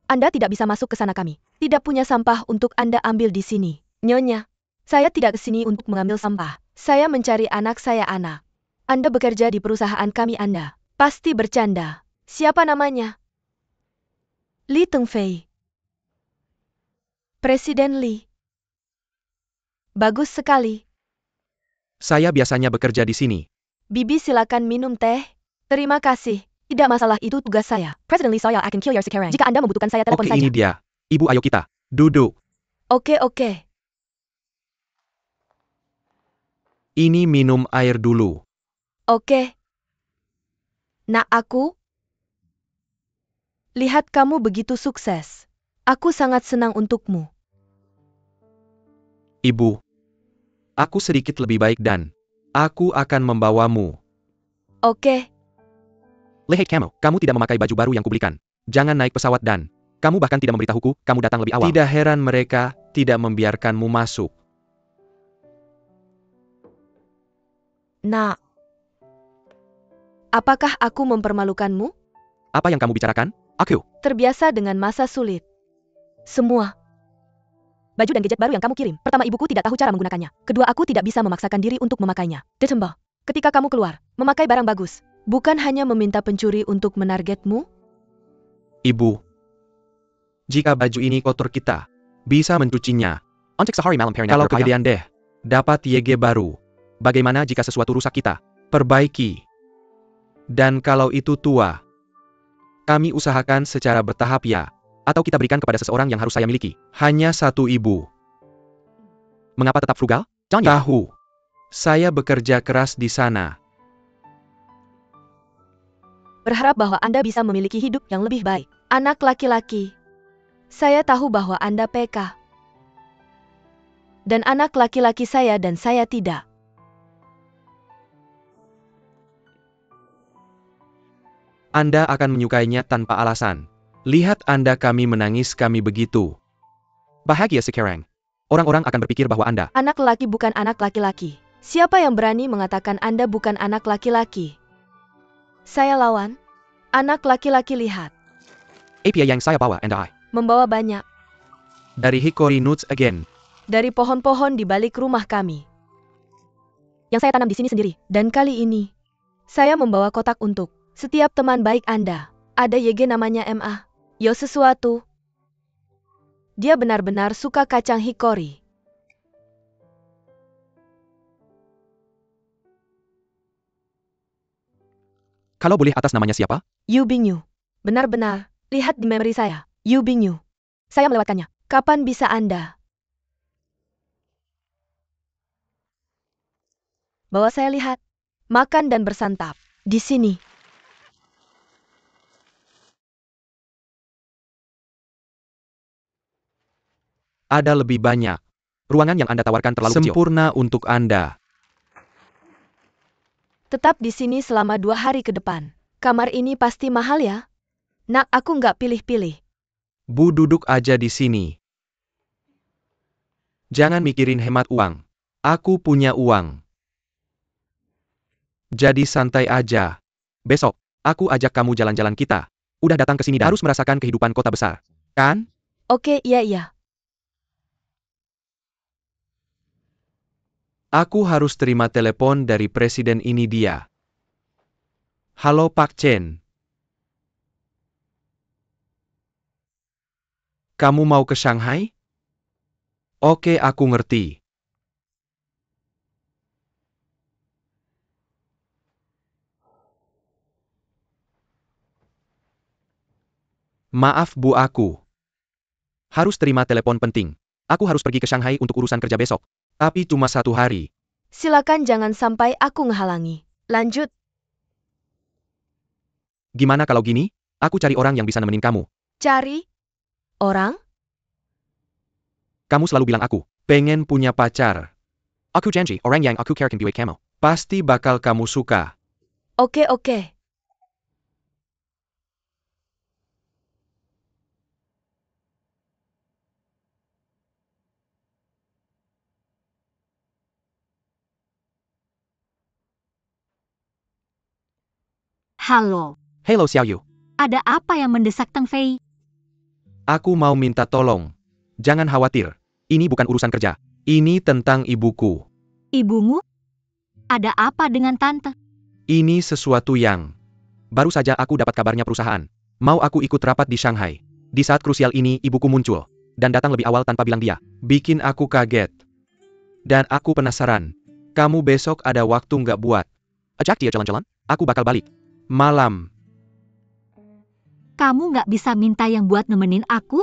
Anda tidak bisa masuk ke sana kami. Tidak punya sampah untuk Anda ambil di sini. Nyonya, saya tidak ke sini untuk mengambil sampah. Saya mencari anak saya Ana. Anda bekerja di perusahaan kami Anda. Pasti bercanda. Siapa namanya? Li Tengfei. Presiden Li. Bagus sekali. Saya biasanya bekerja di sini. Bibi silakan minum teh. Terima kasih. Tidak masalah itu tugas saya. Presiden Lee saya akan kill your sekarang. Jika Anda membutuhkan saya telepon Oke, saja. ini dia. Ibu, ayo kita. Duduk. Oke. Ini minum air dulu. Oke. Nak aku? Lihat kamu begitu sukses. Aku sangat senang untukmu. Ibu. Aku sedikit lebih baik dan aku akan membawamu. Oke. Lihat kamu tidak memakai baju baru yang kubelikan. Jangan naik pesawat dan kamu bahkan tidak memberitahuku kamu datang lebih awal. Tidak heran mereka tidak membiarkanmu masuk. Nak. Apakah aku mempermalukanmu? Apa yang kamu bicarakan? Aku. Terbiasa dengan masa sulit. Semua. Baju dan gadget baru yang kamu kirim. Pertama, ibuku tidak tahu cara menggunakannya. Kedua, aku tidak bisa memaksakan diri untuk memakainya. Desember. Ketika kamu keluar, memakai barang bagus. Bukan hanya meminta pencuri untuk menargetmu. Ibu. Jika baju ini kotor kita bisa mencucinya. Kalau kegedean deh, dapat YG baru. Bagaimana jika sesuatu rusak kita perbaiki? Dan kalau itu tua, kami usahakan secara bertahap ya. Atau kita berikan kepada seseorang yang harus saya miliki. Hanya satu ibu. Mengapa tetap frugal? Tahu. Saya bekerja keras di sana. Berharap bahwa Anda bisa memiliki hidup yang lebih baik. Anak laki-laki. Saya tahu bahwa Anda PK. Dan anak laki-laki saya dan saya tidak. Anda akan menyukainya tanpa alasan. Lihat Anda kami menangis kami begitu. Bahagia sekarang. Orang-orang akan berpikir bahwa Anda anak laki bukan anak laki-laki. Siapa yang berani mengatakan Anda bukan anak laki-laki? Saya lawan. Anak laki-laki lihat. API yang saya bawa Anda Membawa banyak. dari Hickory Nuts again. Dari pohon-pohon di balik rumah kami. Yang saya tanam di sini sendiri. Dan kali ini, saya membawa kotak untuk setiap teman baik Anda. Ada YG namanya MA. Yo sesuatu. Dia benar-benar suka kacang hickory. Kalau boleh atas namanya siapa? Yu Bingyu. Benar-benar. Lihat di memori saya. Yu Bingyu. Saya melewatkannya. Kapan bisa Anda? Bawa saya lihat. Makan dan bersantap. Di sini. Ada lebih banyak. Ruangan yang Anda tawarkan terlalu kecil. Sempurna untuk Anda. Tetap di sini selama 2 hari ke depan. Kamar ini pasti mahal ya? Nak, aku nggak pilih-pilih. Bu, duduk aja di sini. Jangan mikirin hemat uang. Aku punya uang. Jadi santai aja. Besok, aku ajak kamu jalan-jalan kita. Udah datang ke sini dan harus merasakan kehidupan kota besar. Kan? Oke, iya. Aku harus terima telepon dari presiden ini dia. Halo Pak Chen. Kamu mau ke Shanghai? Oke, aku ngerti. Maaf Bu, aku harus terima telepon penting. Aku harus pergi ke Shanghai untuk urusan kerja besok. Tapi cuma 1 hari. Silakan jangan sampai aku ngehalangi. Lanjut. Gimana kalau gini? Aku cari orang yang bisa nemenin kamu. Cari? Orang? Kamu selalu bilang aku pengen punya pacar. Aku janji, orang yang aku care can be with kamu. Pasti bakal kamu suka. Oke. Halo, Hello Xiaoyu. ada apa yang mendesak Teng Fei? Aku mau minta tolong. Jangan khawatir. Ini bukan urusan kerja. Ini tentang ibuku. Ibumu? Ada apa dengan tante? Ini sesuatu yang... Baru saja aku dapat kabarnya perusahaan. Mau aku ikut rapat di Shanghai. Di saat krusial ini ibuku muncul. Dan datang lebih awal tanpa bilang dia. Bikin aku kaget. Dan aku penasaran. Kamu besok ada waktu nggak buat? Ajak dia jalan-jalan? Aku bakal balik. Malam. Kamu nggak bisa minta yang buat nemenin aku?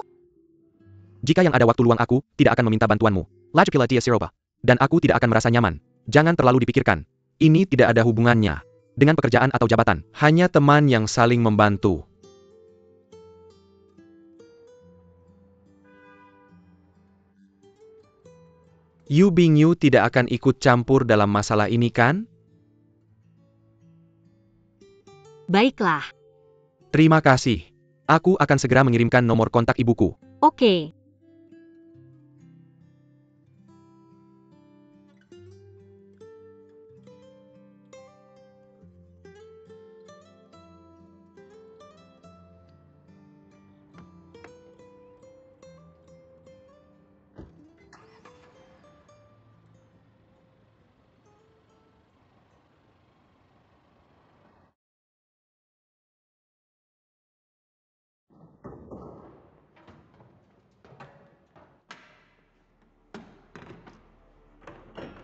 Jika yang ada waktu luang aku, tidak akan meminta bantuanmu. Lajukila dia Sirova. Dan aku tidak akan merasa nyaman. Jangan terlalu dipikirkan. Ini tidak ada hubungannya dengan pekerjaan atau jabatan. Hanya teman yang saling membantu. Yu Bingyu tidak akan ikut campur dalam masalah ini kan? Baiklah. Terima kasih. Aku akan segera mengirimkan nomor kontak ibuku. Oke.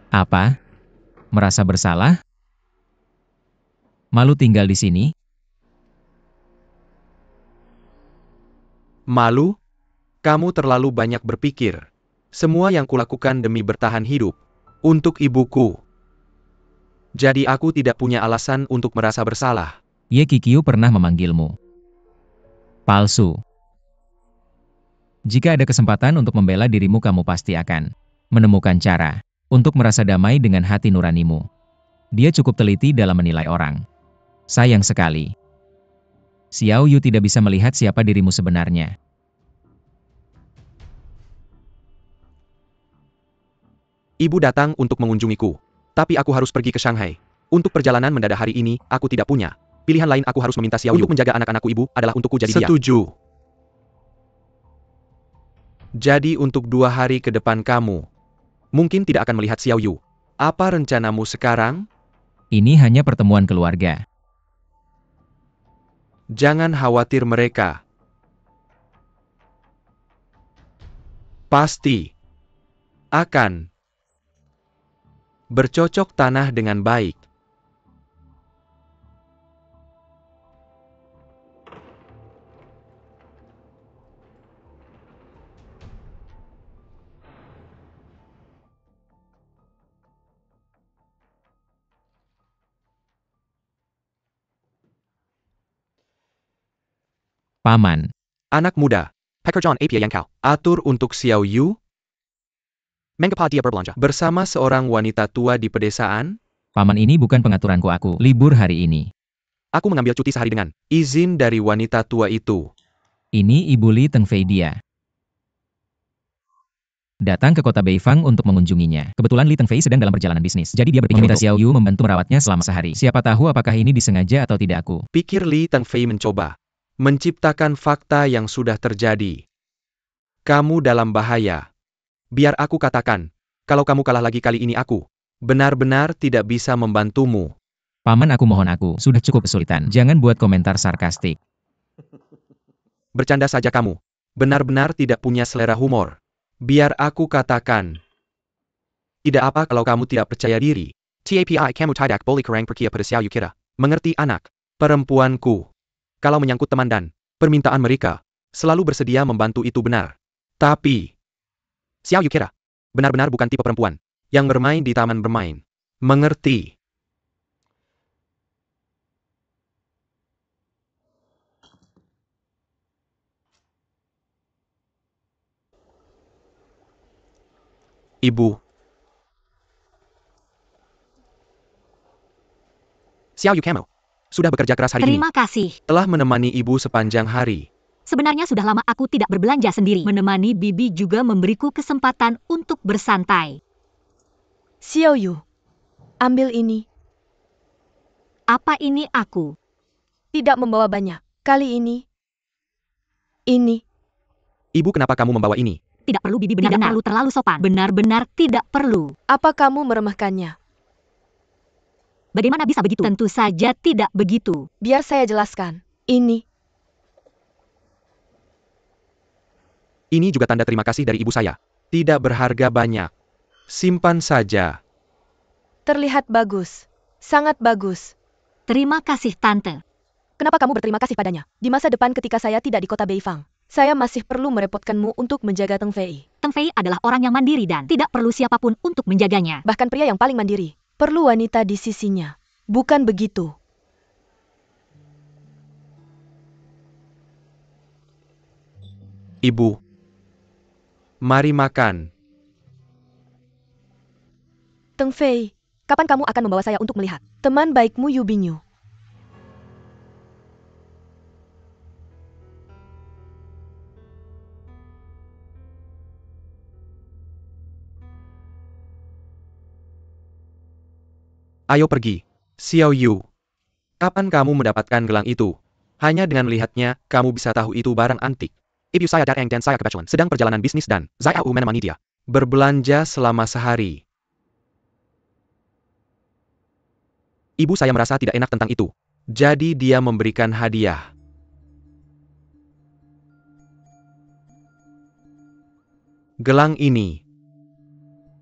Apa? Merasa bersalah? Malu tinggal di sini? Malu? Kamu terlalu banyak berpikir. Semua yang kulakukan demi bertahan hidup. Untuk ibuku. Jadi aku tidak punya alasan untuk merasa bersalah. Ye Kikyu pernah memanggilmu. Palsu. Jika ada kesempatan untuk membela dirimu, kamu pasti akan menemukan cara untuk merasa damai dengan hati nuranimu. Dia cukup teliti dalam menilai orang. Sayang sekali. Xiao Yu tidak bisa melihat siapa dirimu sebenarnya. Ibu datang untuk mengunjungiku. Tapi aku harus pergi ke Shanghai. Untuk perjalanan mendadak hari ini, aku tidak punya pilihan lain. Aku harus meminta Xiao Yu untuk menjaga anak-anakku. Ibu adalah untukku jadi dia. Setuju. Jadi untuk 2 hari ke depan kamu mungkin tidak akan melihat Xiao Yu. Apa rencanamu sekarang? Ini hanya pertemuan keluarga. Jangan khawatir, mereka pasti akan bercocok tanah dengan baik. Paman. Anak muda, Pekerjaan APA yang kau atur untuk Xiao Yu? Mengapa dia berbelanja bersama seorang wanita tua di pedesaan? Paman, ini bukan pengaturanku. Aku libur hari ini. Aku mengambil cuti sehari dengan izin dari wanita tua itu. Ini Ibu Li Tengfei, dia datang ke kota Beifang untuk mengunjunginya. Kebetulan Li Tengfei sedang dalam perjalanan bisnis. Jadi dia berpikir meminta Xiao Yu membantu merawatnya selama sehari. Siapa tahu apakah ini disengaja atau tidak. Aku pikir Li Tengfei mencoba menciptakan fakta yang sudah terjadi. Kamu dalam bahaya. Biar aku katakan, kalau kamu kalah lagi kali ini aku benar-benar tidak bisa membantumu. Paman, aku mohon, aku sudah cukup kesulitan. Jangan buat komentar sarkastik. Bercanda saja kamu. Benar-benar tidak punya selera humor. Biar aku katakan. Tidak apa kalau kamu tidak percaya diri. Tapi kamu tidak boleh kurang percaya pada Xiao Yu kira. Mengerti anak perempuanku? Kalau menyangkut teman dan permintaan mereka, selalu bersedia membantu, itu benar. Tapi Xiao Yu kira benar-benar bukan tipe perempuan yang bermain di taman bermain. Mengerti? Ibu. Xiao Yu, kamu sudah bekerja keras hari ini. Terima kasih. Telah menemani ibu sepanjang hari. Sebenarnya sudah lama aku tidak berbelanja sendiri. Menemani Bibi juga memberiku kesempatan untuk bersantai. Xiao Yu, ambil ini. Apa ini aku? Tidak membawa banyak. Kali ini. Ini. Ibu, kenapa kamu membawa ini? Tidak perlu Bibi, benar-benar perlu terlalu sopan. Benar-benar tidak perlu. Apa kamu meremehkannya? Bagaimana bisa begitu? Tentu saja tidak begitu. Biar saya jelaskan. Ini Ini juga tanda terima kasih dari ibu saya. Tidak berharga banyak. Simpan saja. terlihat bagus. Sangat bagus. Terima kasih, Tante. Kenapa kamu berterima kasih padanya? Di masa depan ketika saya tidak di kota Beifang, saya masih perlu merepotkanmu untuk menjaga Teng Fei. Teng Fei adalah orang yang mandiri dan tidak perlu siapapun untuk menjaganya. Bahkan pria yang paling mandiri perlu wanita di sisinya. Bukan begitu? Ibu. Mari makan. Teng Fei, kapan kamu akan membawa saya untuk melihat teman baikmu Yu Bingyu? Ayo pergi. Xiao Yu. Kapan kamu mendapatkan gelang itu? Hanya dengan melihatnya, kamu bisa tahu itu barang antik. Ibu saya Daeng dan saya kebetulan sedang perjalanan bisnis dan saya menemani dia. Berbelanja selama sehari. Ibu saya merasa tidak enak tentang itu. Jadi dia memberikan hadiah. Gelang ini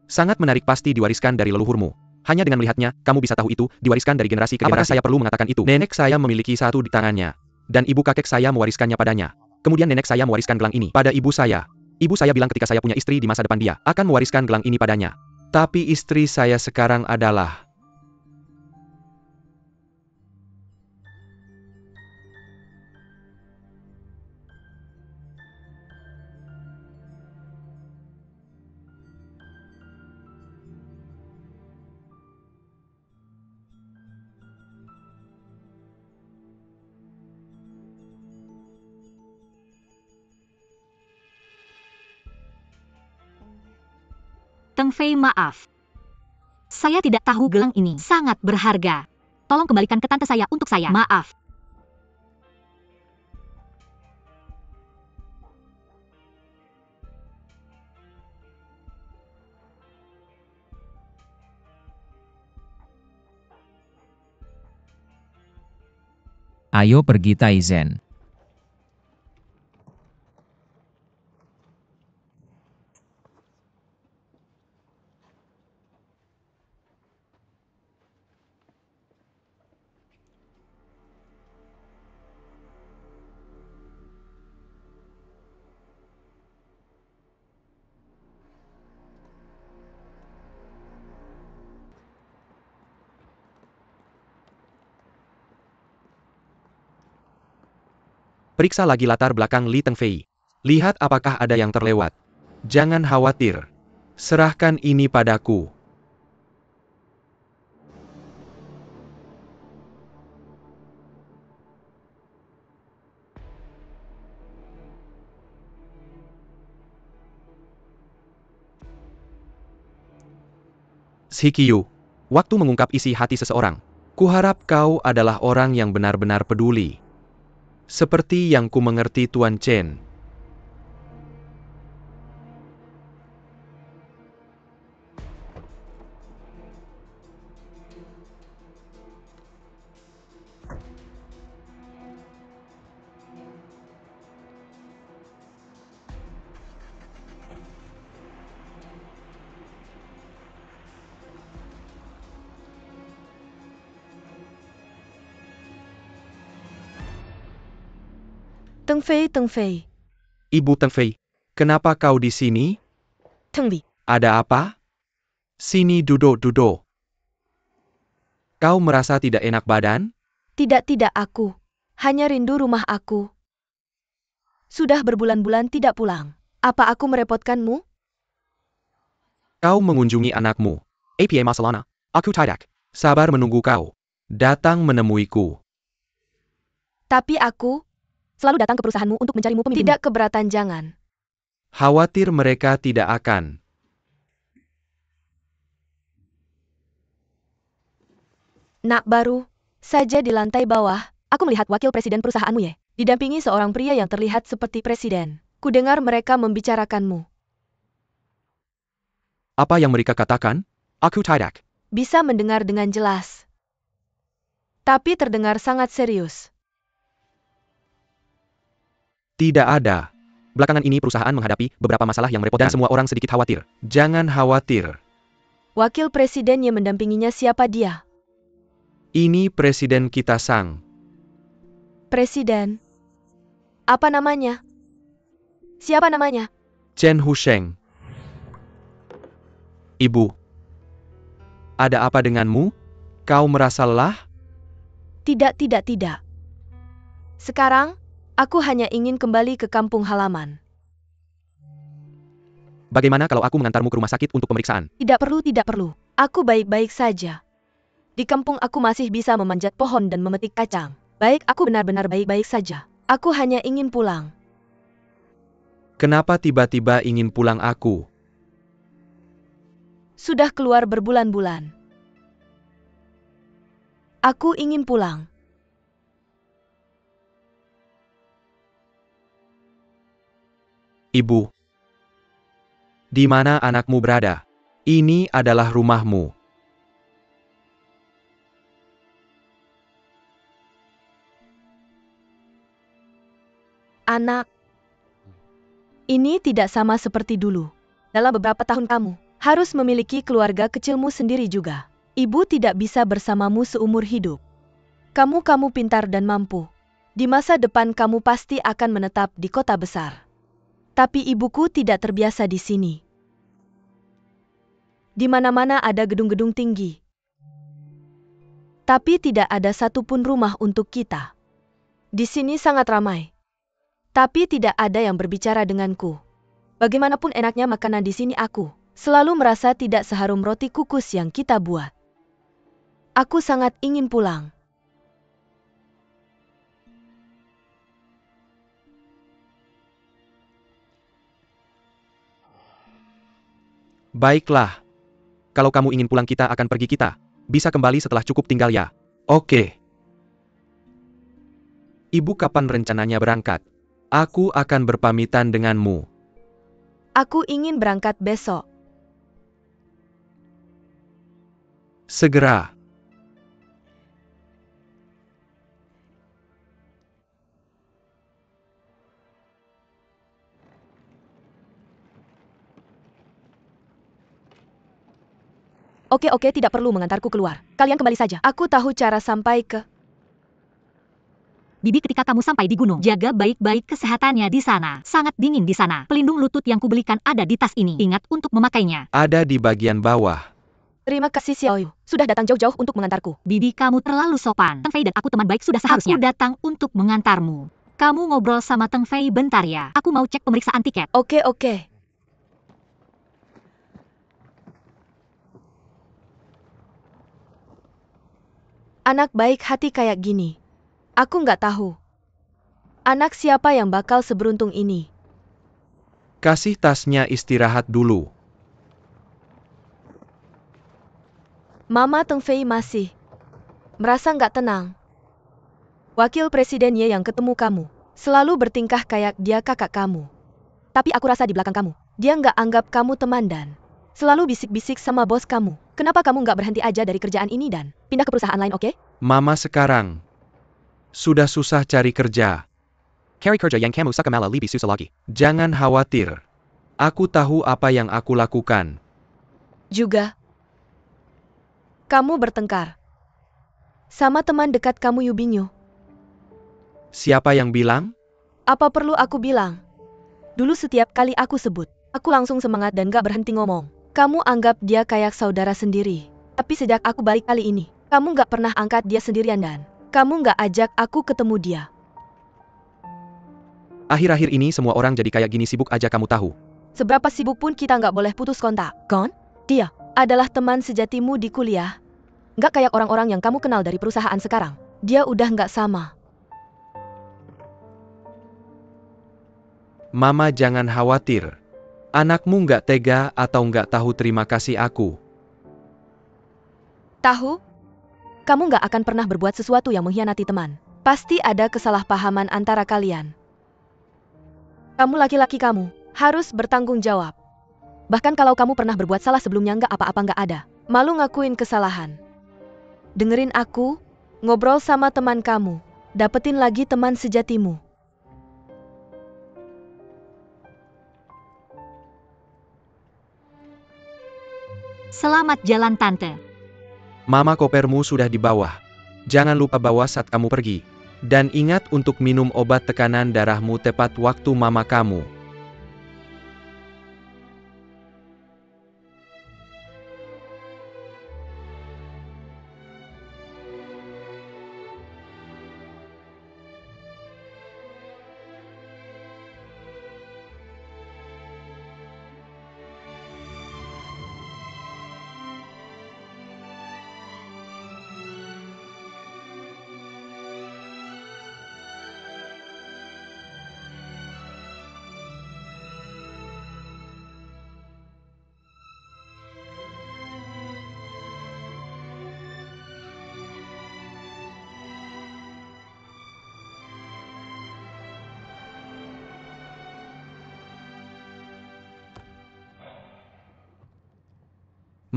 sangat menarik, pasti diwariskan dari leluhurmu. Hanya dengan melihatnya, kamu bisa tahu itu diwariskan dari generasi ke generasi. Apakah saya perlu mengatakan itu? Nenek saya memiliki satu di tangannya. Dan ibu kakek saya mewariskannya padanya. Kemudian nenek saya mewariskan gelang ini pada ibu saya. Ibu saya bilang ketika saya punya istri di masa depan dia akan mewariskan gelang ini padanya. Tapi istri saya sekarang adalah... Teng Fei, maaf. Saya tidak tahu gelang ini sangat berharga. Tolong kembalikan ke tante saya untuk saya. Maaf. Ayo pergi Taizen. Periksa lagi latar belakang Li Teng Fei. Lihat apakah ada yang terlewat. Jangan khawatir. Serahkan ini padaku. Shikiyu, waktu mengungkap isi hati seseorang. Kuharap kau adalah orang yang benar-benar peduli. Seperti yang ku mengerti Tuan Chen. Teng Fei, Teng Fei. Ibu Teng Fei, kenapa kau di sini? Teng Bi, Ada apa? Sini duduk-duduk. Kau merasa tidak enak badan? tidak aku. Hanya rindu rumah aku. Sudah berbulan-bulan tidak pulang. Apa aku merepotkanmu? Kau mengunjungi anakmu. Apa masalahnya? Aku tidak sabar menunggu kau datang menemuiku. Tapi aku selalu datang ke perusahaanmu untuk mencarimu pemimpin. Tidak keberatan, jangan. Khawatir mereka tidak akan. Nak, baru saja di lantai bawah, aku melihat wakil presiden perusahaanmu Ye, didampingi seorang pria yang terlihat seperti presiden. Ku dengar mereka membicarakanmu. Apa yang mereka katakan? Aku tidak. Bisa mendengar dengan jelas. Tapi terdengar sangat serius. Tidak ada. Belakangan ini perusahaan menghadapi beberapa masalah yang merepotkan dan semua orang sedikit khawatir. Jangan khawatir. Wakil presiden yang mendampinginya siapa dia? Ini presiden kita Sang. Presiden. Apa namanya? Siapa namanya? Chen Husheng. Ibu. Ada apa denganmu? Kau merasa lelah? Tidak. Sekarang, aku hanya ingin kembali ke kampung halaman. Bagaimana kalau aku mengantarmu ke rumah sakit untuk pemeriksaan? Tidak perlu. Aku baik-baik saja. Di kampung aku masih bisa memanjat pohon dan memetik kacang. Baik, aku benar-benar baik-baik saja. Aku hanya ingin pulang. Kenapa tiba-tiba ingin pulang aku? Sudah keluar berbulan-bulan. Aku ingin pulang. Ibu. Di mana anakmu berada? Ini adalah rumahmu. Anak. Ini tidak sama seperti dulu. Dalam beberapa tahun kamu harus memiliki keluarga kecilmu sendiri juga. Ibu tidak bisa bersamamu seumur hidup. Kamu pintar dan mampu. Di masa depan kamu pasti akan menetap di kota besar. Tapi ibuku tidak terbiasa di sini. Di mana-mana ada gedung-gedung tinggi. Tapi tidak ada satupun rumah untuk kita. Di sini sangat ramai. Tapi tidak ada yang berbicara denganku. Bagaimanapun enaknya makanan di sini aku selalu merasa tidak seharum roti kukus yang kita buat. Aku sangat ingin pulang. Baiklah. Kalau kamu ingin pulang kita akan pergi kita. Bisa kembali setelah cukup tinggal ya. Oke. Ibu kapan rencananya berangkat? Aku akan berpamitan denganmu. Aku ingin berangkat besok. Segera. Oke, tidak perlu mengantarku keluar. Kalian kembali saja. Aku tahu cara sampai ke... Bibi, ketika kamu sampai di gunung, jaga baik-baik kesehatannya di sana. Sangat dingin di sana. Pelindung lutut yang kubelikan ada di tas ini. Ingat untuk memakainya. Ada di bagian bawah. Terima kasih Xiaoyu. Sudah datang jauh-jauh untuk mengantarku. Bibi, kamu terlalu sopan. Teng Fei dan aku teman baik sudah seharusnya. Aku datang untuk mengantarmu. Kamu ngobrol sama Teng Fei bentar ya. Aku mau cek pemeriksaan tiket. Oke. Anak baik hati kayak gini. Aku nggak tahu. Anak siapa yang bakal seberuntung ini? Kasih tasnya istirahat dulu. Mama Teng Fei masih merasa nggak tenang. Wakil presidennya yang ketemu kamu selalu bertingkah kayak dia kakak kamu. Tapi aku rasa di belakang kamu, dia nggak anggap kamu teman dan selalu bisik-bisik sama bos kamu. Kenapa kamu nggak berhenti aja dari kerjaan ini dan pindah ke perusahaan lain, oke? Mama sekarang sudah susah cari kerja. Cari kerja yang kamu suka malah lebih susah lagi. Jangan khawatir. Aku tahu apa yang aku lakukan. Juga, kamu bertengkar sama teman dekat kamu Yubinyo. Siapa yang bilang? Apa perlu aku bilang? Dulu setiap kali aku sebut, aku langsung semangat dan gak berhenti ngomong. Kamu anggap dia kayak saudara sendiri. Tapi sejak aku balik kali ini, kamu gak pernah angkat dia sendirian dan kamu gak ajak aku ketemu dia. Akhir-akhir ini semua orang jadi kayak gini, sibuk aja, kamu tahu. Seberapa sibuk pun kita gak boleh putus kontak, kan? Dia adalah teman sejatimu di kuliah. Gak kayak orang-orang yang kamu kenal dari perusahaan sekarang. Dia udah gak sama. Mama jangan khawatir. Anakmu nggak tega atau nggak tahu terima kasih aku. Tahu? Kamu gak akan pernah berbuat sesuatu yang mengkhianati teman. Pasti ada kesalahpahaman antara kalian. Kamu laki-laki, kamu harus bertanggung jawab. Bahkan kalau kamu pernah berbuat salah sebelumnya, nggak apa-apa, nggak ada malu ngakuin kesalahan. Dengerin aku, ngobrol sama teman kamu, dapetin lagi teman sejatimu. Selamat jalan Tante. Mama, kopermu sudah di bawah. Jangan lupa bawa saat kamu pergi. Dan ingat untuk minum obat tekanan darahmu tepat waktu, mama kamu.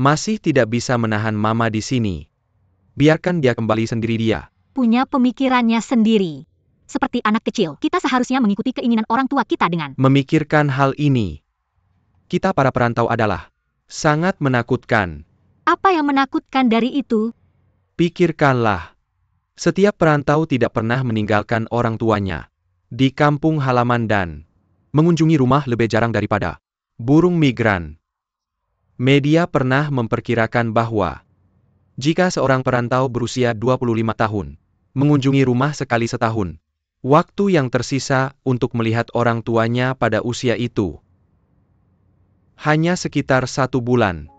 Masih tidak bisa menahan mama di sini. Biarkan dia kembali sendiri dia. Punya pemikirannya sendiri. Seperti anak kecil, kita seharusnya mengikuti keinginan orang tua kita dengan Memikirkan hal ini. Kita para perantau adalah sangat menakutkan. apa yang menakutkan dari itu? Pikirkanlah. Setiap perantau tidak pernah meninggalkan orang tuanya di kampung halaman dan mengunjungi rumah lebih jarang daripada burung migran. Media pernah memperkirakan bahwa jika seorang perantau berusia 25 tahun mengunjungi rumah sekali setahun, waktu yang tersisa untuk melihat orang tuanya pada usia itu hanya sekitar 1 bulan.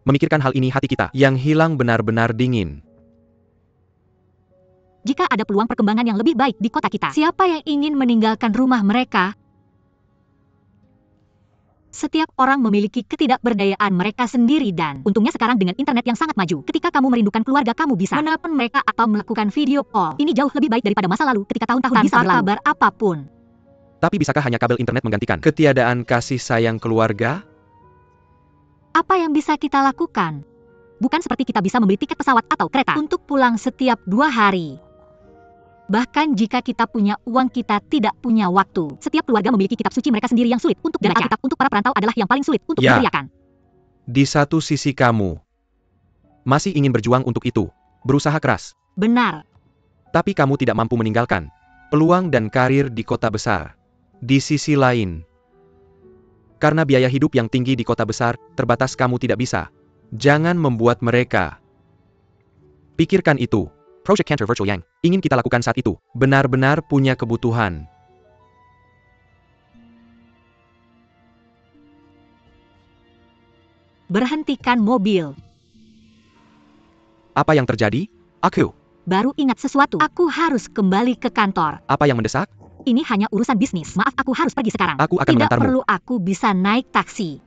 Memikirkan hal ini, hati kita yang hilang benar-benar dingin. Jika ada peluang perkembangan yang lebih baik di kota kita, siapa yang ingin meninggalkan rumah mereka? Setiap orang memiliki ketidakberdayaan mereka sendiri dan untungnya sekarang dengan internet yang sangat maju, ketika kamu merindukan keluarga kamu bisa menelpon mereka atau melakukan video call. Ini jauh lebih baik daripada masa lalu ketika tahun-tahun bisa berlalu tanpa kabar apapun. Tapi bisakah hanya kabel internet menggantikan ketiadaan kasih sayang keluarga? Apa yang bisa kita lakukan? Bukan seperti kita bisa membeli tiket pesawat atau kereta untuk pulang setiap 2 hari. Bahkan jika kita punya uang, kita tidak punya waktu. Setiap keluarga memiliki kitab suci mereka sendiri yang sulit untuk dibaca. Dan Alkitab untuk para perantau adalah yang paling sulit untuk diteriakan. Di satu sisi kamu masih ingin berjuang untuk itu, berusaha keras. Benar. Tapi kamu tidak mampu meninggalkan peluang dan karir di kota besar. Di sisi lain, karena biaya hidup yang tinggi di kota besar, terbatas, kamu tidak bisa. Jangan membuat mereka pikirkan itu. Project Cantor Virtual yang ingin kita lakukan saat itu benar-benar punya kebutuhan. Berhentikan mobil. Apa yang terjadi? Aku. Baru ingat sesuatu. Aku harus kembali ke kantor. Apa yang mendesak? Ini hanya urusan bisnis. Maaf, aku harus pergi sekarang. Aku akan Tidak mengantarmu. perlu, aku bisa naik taksi.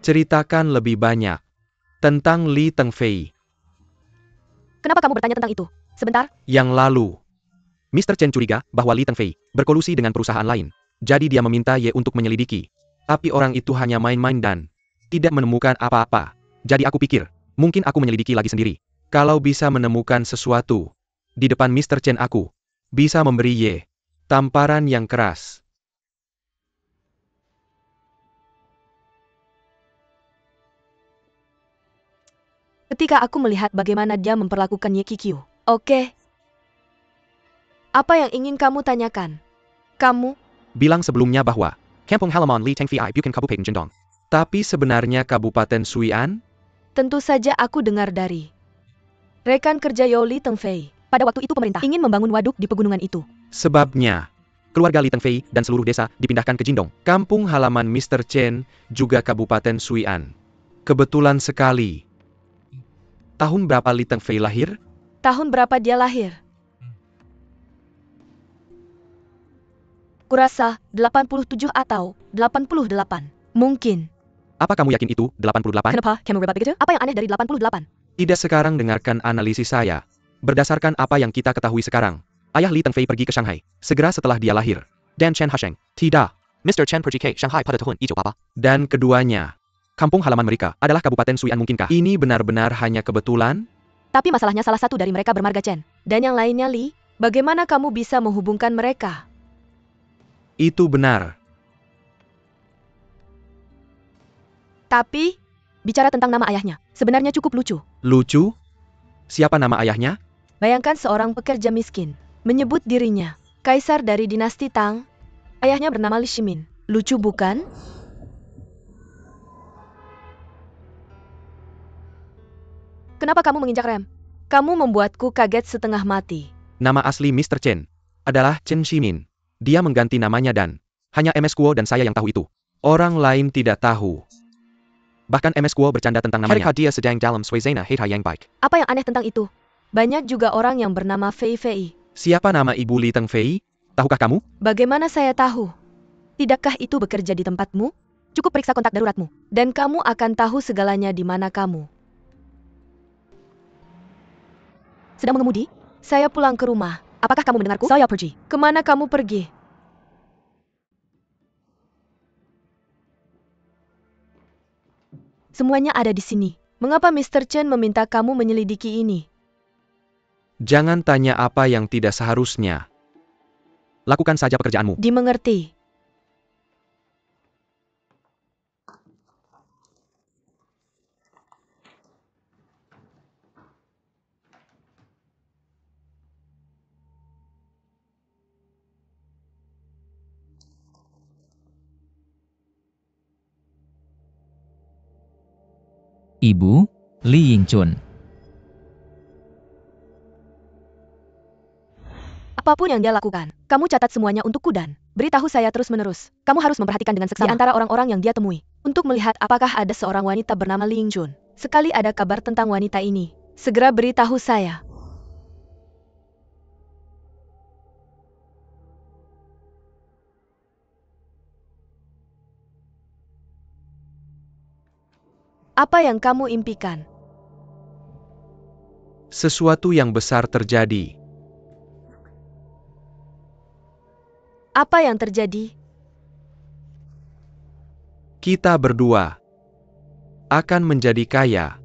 Ceritakan lebih banyak tentang Li Tengfei. Kenapa kamu bertanya tentang itu? Sebentar. Yang lalu, Mr. Chen curiga bahwa Li Tengfei berkolusi dengan perusahaan lain. Jadi dia meminta Ye untuk menyelidiki. Tapi orang itu hanya main-main dan tidak menemukan apa-apa. Jadi aku pikir, mungkin aku menyelidiki lagi sendiri. Kalau bisa menemukan sesuatu di depan Mr. Chen, aku bisa memberi Ye tamparan yang keras. Ketika aku melihat bagaimana dia memperlakukan Ye Kikyu. Oke. Apa yang ingin kamu tanyakan? Kamu Bilang sebelumnya bahwa Kampung Halaman Li Tengfei bukan Kabupaten Jendong. Tapi sebenarnya Kabupaten Suian? tentu saja aku dengar dari rekan kerja Yo Li Tengfei. Pada waktu itu pemerintah ingin membangun waduk di pegunungan itu. Sebabnya, keluarga Li Tengfei dan seluruh desa dipindahkan ke Jindong. Kampung halaman Mr. Chen juga Kabupaten Suian. Kebetulan sekali. Tahun berapa Li Tengfei lahir? Tahun berapa dia lahir? Kurasa 87 atau 88. Mungkin. Apa kamu yakin itu 88? Kenapa kamu rebut begitu? Apa yang aneh dari 88? Tidak, sekarang dengarkan analisis saya. Berdasarkan apa yang kita ketahui sekarang, ayah Li Tengfei pergi ke Shanghai segera setelah dia lahir. Dan Chen Hasheng, tidak. Mr. Chen pergi ke Shanghai pada tahun 1988. Dan keduanya, kampung halaman mereka adalah Kabupaten Suian. Mungkinkah ini benar-benar hanya kebetulan? Tapi masalahnya salah satu dari mereka bermarga Chen. Dan yang lainnya Li, bagaimana kamu bisa menghubungkan mereka? Itu benar. Tapi, bicara tentang nama ayahnya, sebenarnya cukup lucu. Lucu? Siapa nama ayahnya? Bayangkan seorang pekerja miskin, menyebut dirinya kaisar dari dinasti Tang. Ayahnya bernama Li Shimin. Lucu bukan? Kenapa kamu menginjak rem? Kamu membuatku kaget setengah mati. Nama asli Mr. Chen adalah Chen Shimin. Dia mengganti namanya dan hanya MS Kuo dan saya yang tahu itu. Orang lain tidak tahu. Bahkan MS Kuo bercanda tentang namanya. Ketika dia sedang dalam suasana hate yang baik. Apa yang aneh tentang itu? Banyak juga orang yang bernama Fei Fei. Siapa nama Ibu Li Tengfei? Tahukah kamu? Bagaimana saya tahu? Tidakkah itu bekerja di tempatmu? Cukup periksa kontak daruratmu, dan kamu akan tahu segalanya di mana kamu. Sedang mengemudi? Saya pulang ke rumah. Apakah kamu mendengarku? Saya pergi. Kemana kamu pergi? Semuanya ada di sini. Mengapa Mr. Chen meminta kamu menyelidiki ini? Jangan tanya apa yang tidak seharusnya. Lakukan saja pekerjaanmu. Dimengerti. Ibu, Li Yingchun. Apapun yang dia lakukan, kamu catat semuanya untukku dan beritahu saya terus-menerus. Kamu harus memperhatikan dengan seksama di antara orang-orang yang dia temui, untuk melihat apakah ada seorang wanita bernama Li Yingchun. Sekali ada kabar tentang wanita ini, segera beritahu saya. Apa yang kamu impikan? Sesuatu yang besar terjadi. Apa yang terjadi? Kita berdua akan menjadi kaya.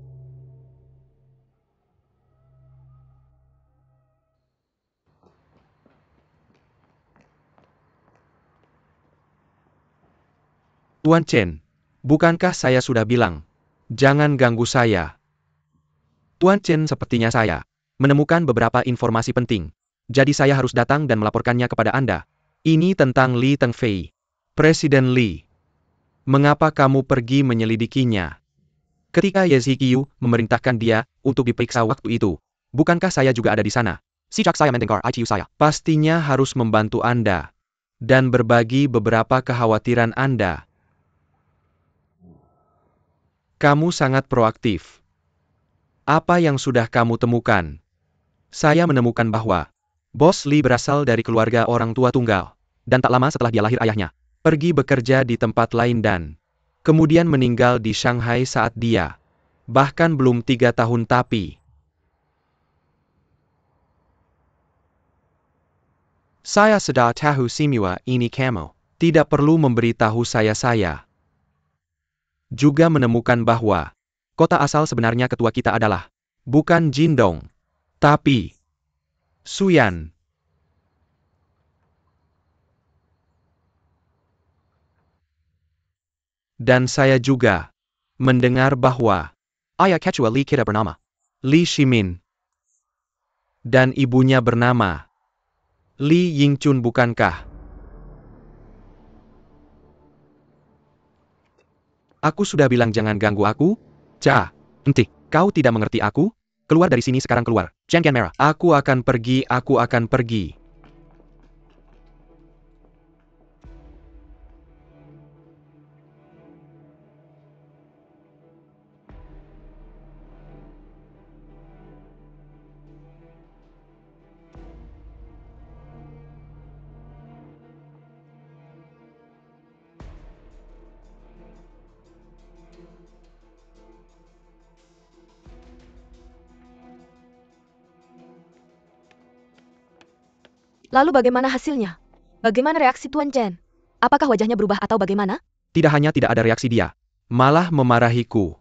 Tuan Chen, bukankah saya sudah bilang, jangan ganggu saya. Tuan Chen, sepertinya saya menemukan beberapa informasi penting. Jadi saya harus datang dan melaporkannya kepada Anda. Ini tentang Li Tengfei. Presiden Li. Mengapa kamu pergi menyelidikinya? Ketika Ye Ziqiu memerintahkan dia untuk diperiksa waktu itu, bukankah saya juga ada di sana? Sejak saya mendengar ITU saya, pastinya harus membantu Anda dan berbagi beberapa kekhawatiran Anda. Kamu sangat proaktif. Apa yang sudah kamu temukan? Saya menemukan bahwa Bos Li berasal dari keluarga orang tua tunggal, dan tak lama setelah dia lahir ayahnya pergi bekerja di tempat lain dan kemudian meninggal di Shanghai saat dia bahkan belum 3 tahun. Tapi saya sudah tahu semua ini. Kamu tidak perlu memberitahu saya juga menemukan bahwa kota asal sebenarnya ketua kita adalah bukan Jindong, tapi Suyan. Dan saya juga mendengar bahwa ayah ketua Li kita bernama Li Shimin. Dan ibunya bernama Li Yingchun, bukankah? Aku sudah bilang jangan ganggu aku. Cah, henti. Kau tidak mengerti aku? Keluar dari sini sekarang, keluar. Jangan merah. Aku akan pergi, aku akan pergi. Lalu bagaimana hasilnya? Bagaimana reaksi Tuan Chen? Apakah wajahnya berubah atau bagaimana? Tidak hanya tidak ada reaksi dia, malah memarahiku.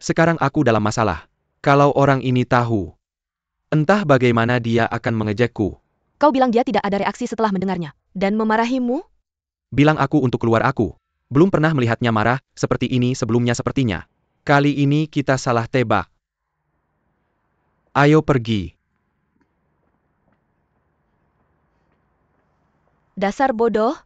Sekarang aku dalam masalah. Kalau orang ini tahu, entah bagaimana dia akan mengejekku. Kau bilang dia tidak ada reaksi setelah mendengarnya, dan memarahimu? Bilang aku untuk keluar aku. Belum pernah melihatnya marah seperti ini sebelumnya sepertinya. Kali ini kita salah tebak. Ayo pergi. Dasar bodoh.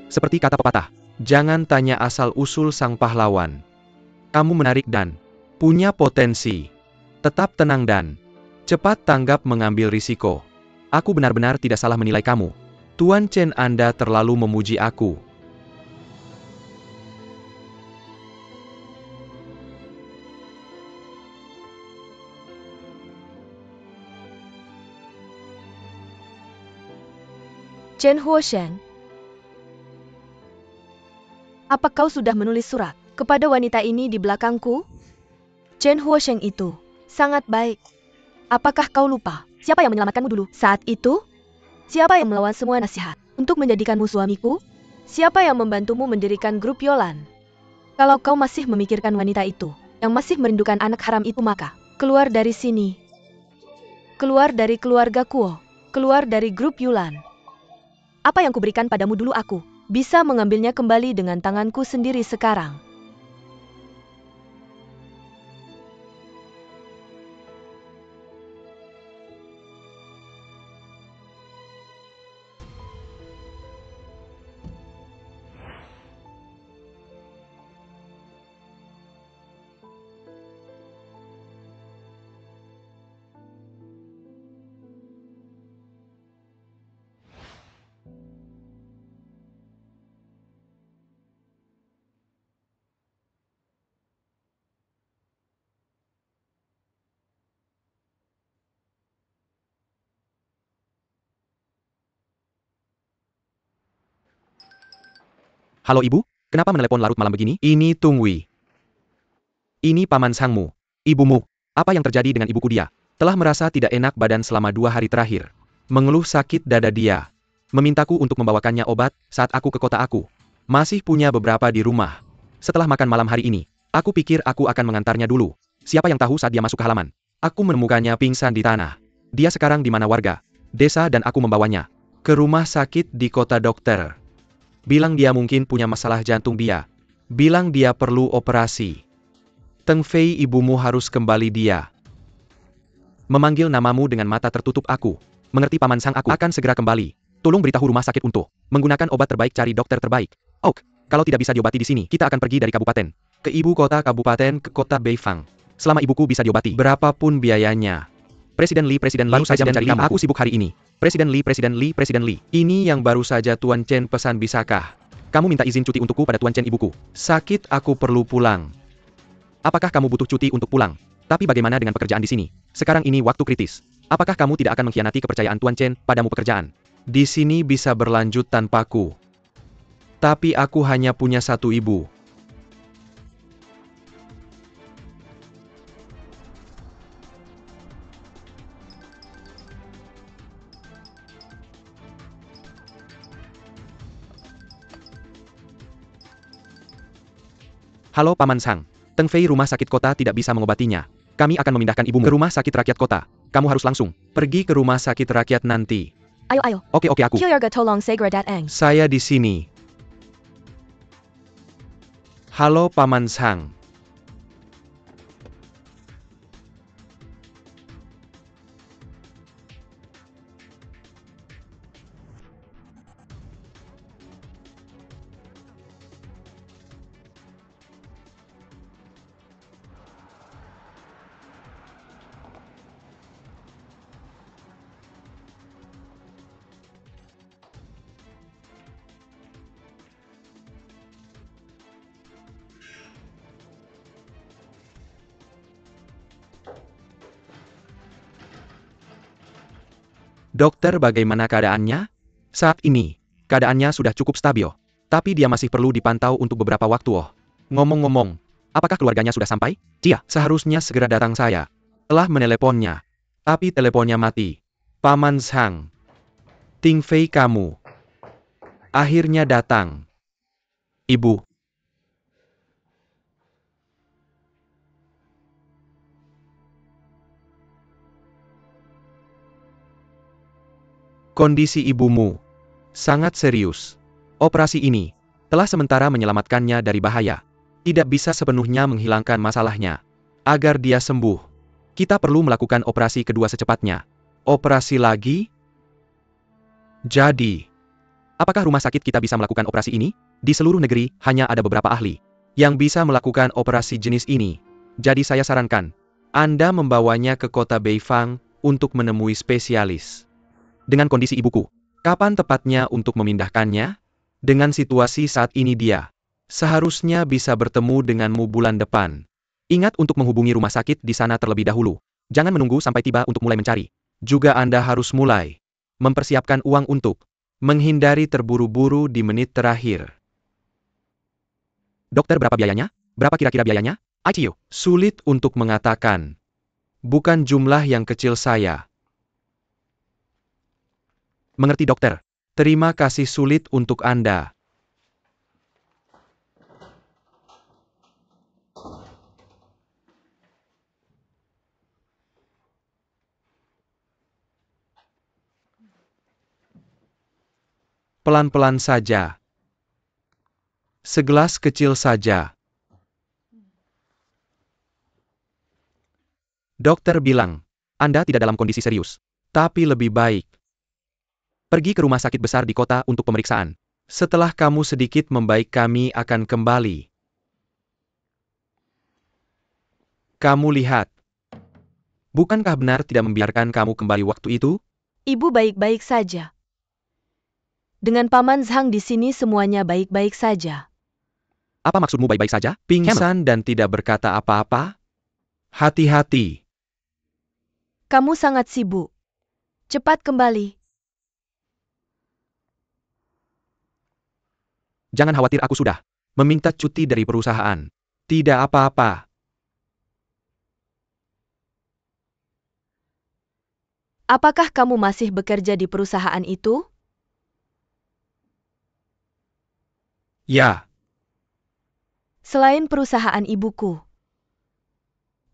Seperti kata pepatah, jangan tanya asal-usul sang pahlawan. Kamu menarik dan punya potensi. Tetap tenang dan cepat tanggap mengambil risiko. Aku benar-benar tidak salah menilai kamu. Tuan Chen, Anda terlalu memuji aku. Chen Huosheng. Apa kau sudah menulis surat kepada wanita ini di belakangku? Chen Huosheng itu sangat baik. Apakah kau lupa siapa yang menyelamatkanmu dulu saat itu? Siapa yang melawan semua nasihat untuk menjadikanmu suamiku? Siapa yang membantumu mendirikan grup Yolan? Kalau kau masih memikirkan wanita itu, yang masih merindukan anak haram itu, maka keluar dari sini. Keluar dari keluarga Kuo. Keluar dari grup Yulan. Apa yang kuberikan padamu dulu, aku bisa mengambilnya kembali dengan tanganku sendiri sekarang. Halo ibu, kenapa menelepon larut malam begini? Ini Tungwi. Ini paman sangmu, ibumu. Apa yang terjadi dengan ibuku? Dia telah merasa tidak enak badan selama 2 hari terakhir. Mengeluh sakit dada dia. Memintaku untuk membawakannya obat saat aku ke kota aku. Masih punya beberapa di rumah. Setelah makan malam hari ini, aku pikir aku akan mengantarnya dulu. Siapa yang tahu saat dia masuk ke halaman, aku menemukannya pingsan di tanah. Dia sekarang di mana warga desa dan aku membawanya ke rumah sakit di kota dokter. Bilang dia mungkin punya masalah jantung dia. Bilang dia perlu operasi. Teng Fei, ibumu harus kembali dia. Memanggil namamu dengan mata tertutup aku. Mengerti paman sang, aku akan segera kembali. Tolong beritahu rumah sakit untuk menggunakan obat terbaik, cari dokter terbaik. Ok, kalau tidak bisa diobati di sini, kita akan pergi dari kabupaten ke ibu kota kabupaten ke kota Beifang. Selama ibuku bisa diobati, berapapun biayanya. Presiden Li baru saja mencari kamu. Aku sibuk hari ini. Presiden Li. Ini yang baru saja Tuan Chen pesan, bisakah kamu minta izin cuti untukku pada Tuan Chen, ibuku sakit, aku perlu pulang. Apakah kamu butuh cuti untuk pulang? Tapi bagaimana dengan pekerjaan di sini? Sekarang ini waktu kritis. Apakah kamu tidak akan mengkhianati kepercayaan Tuan Chen padamu? Pekerjaan di sini bisa berlanjut tanpaku. Tapi aku hanya punya satu ibu. Halo paman sang. Teng Fei rumah sakit kota tidak bisa mengobatinya. Kami akan memindahkan ibumu ke rumah sakit rakyat kota. Kamu harus langsung pergi ke rumah sakit rakyat nanti. Ayo. Oke aku. Kyoyorga tolong segera datang. Saya di sini. Halo Paman Zhang. Dokter, bagaimana keadaannya? Saat ini, keadaannya sudah cukup stabil. Tapi dia masih perlu dipantau untuk beberapa waktu. Ngomong-ngomong, apakah keluarganya sudah sampai? Dia seharusnya segera datang. Saya telah meneleponnya. Tapi teleponnya mati. Paman Zhang. Ting Fei kamu. Akhirnya datang. Ibu. Kondisi ibumu sangat serius. Operasi ini telah sementara menyelamatkannya dari bahaya. Tidak bisa sepenuhnya menghilangkan masalahnya. Agar dia sembuh, kita perlu melakukan operasi kedua secepatnya. Operasi lagi? Jadi, apakah rumah sakit kita bisa melakukan operasi ini? Di seluruh negeri, hanya ada beberapa ahli yang bisa melakukan operasi jenis ini. Jadi saya sarankan, Anda membawanya ke kota Beifang untuk menemui spesialis. Dengan kondisi ibuku, kapan tepatnya untuk memindahkannya? Dengan situasi saat ini dia seharusnya bisa bertemu denganmu bulan depan. Ingat untuk menghubungi rumah sakit di sana terlebih dahulu. Jangan menunggu sampai tiba untuk mulai mencari. Juga Anda harus mulai mempersiapkan uang untuk menghindari terburu-buru di menit terakhir. Dokter, berapa biayanya? Berapa kira-kira biayanya? ICU. Sulit untuk mengatakan. Bukan jumlah yang kecil saya. Mengerti dokter. Terima kasih, sulit untuk Anda. Pelan-pelan saja. Segelas kecil saja. Dokter bilang, Anda tidak dalam kondisi serius. Tapi lebih baik pergi ke rumah sakit besar di kota untuk pemeriksaan. Setelah kamu sedikit membaik, kami akan kembali. Kamu lihat. Bukankah benar tidak membiarkan kamu kembali waktu itu? Ibu baik-baik saja. Dengan Paman Zhang di sini semuanya baik-baik saja. Apa maksudmu baik-baik saja? Pingsan dan tidak berkata apa-apa? Hati-hati. Kamu sangat sibuk. Cepat kembali. Jangan khawatir, aku sudah meminta cuti dari perusahaan. Tidak apa-apa. Apakah kamu masih bekerja di perusahaan itu? Ya. Selain perusahaan ibuku.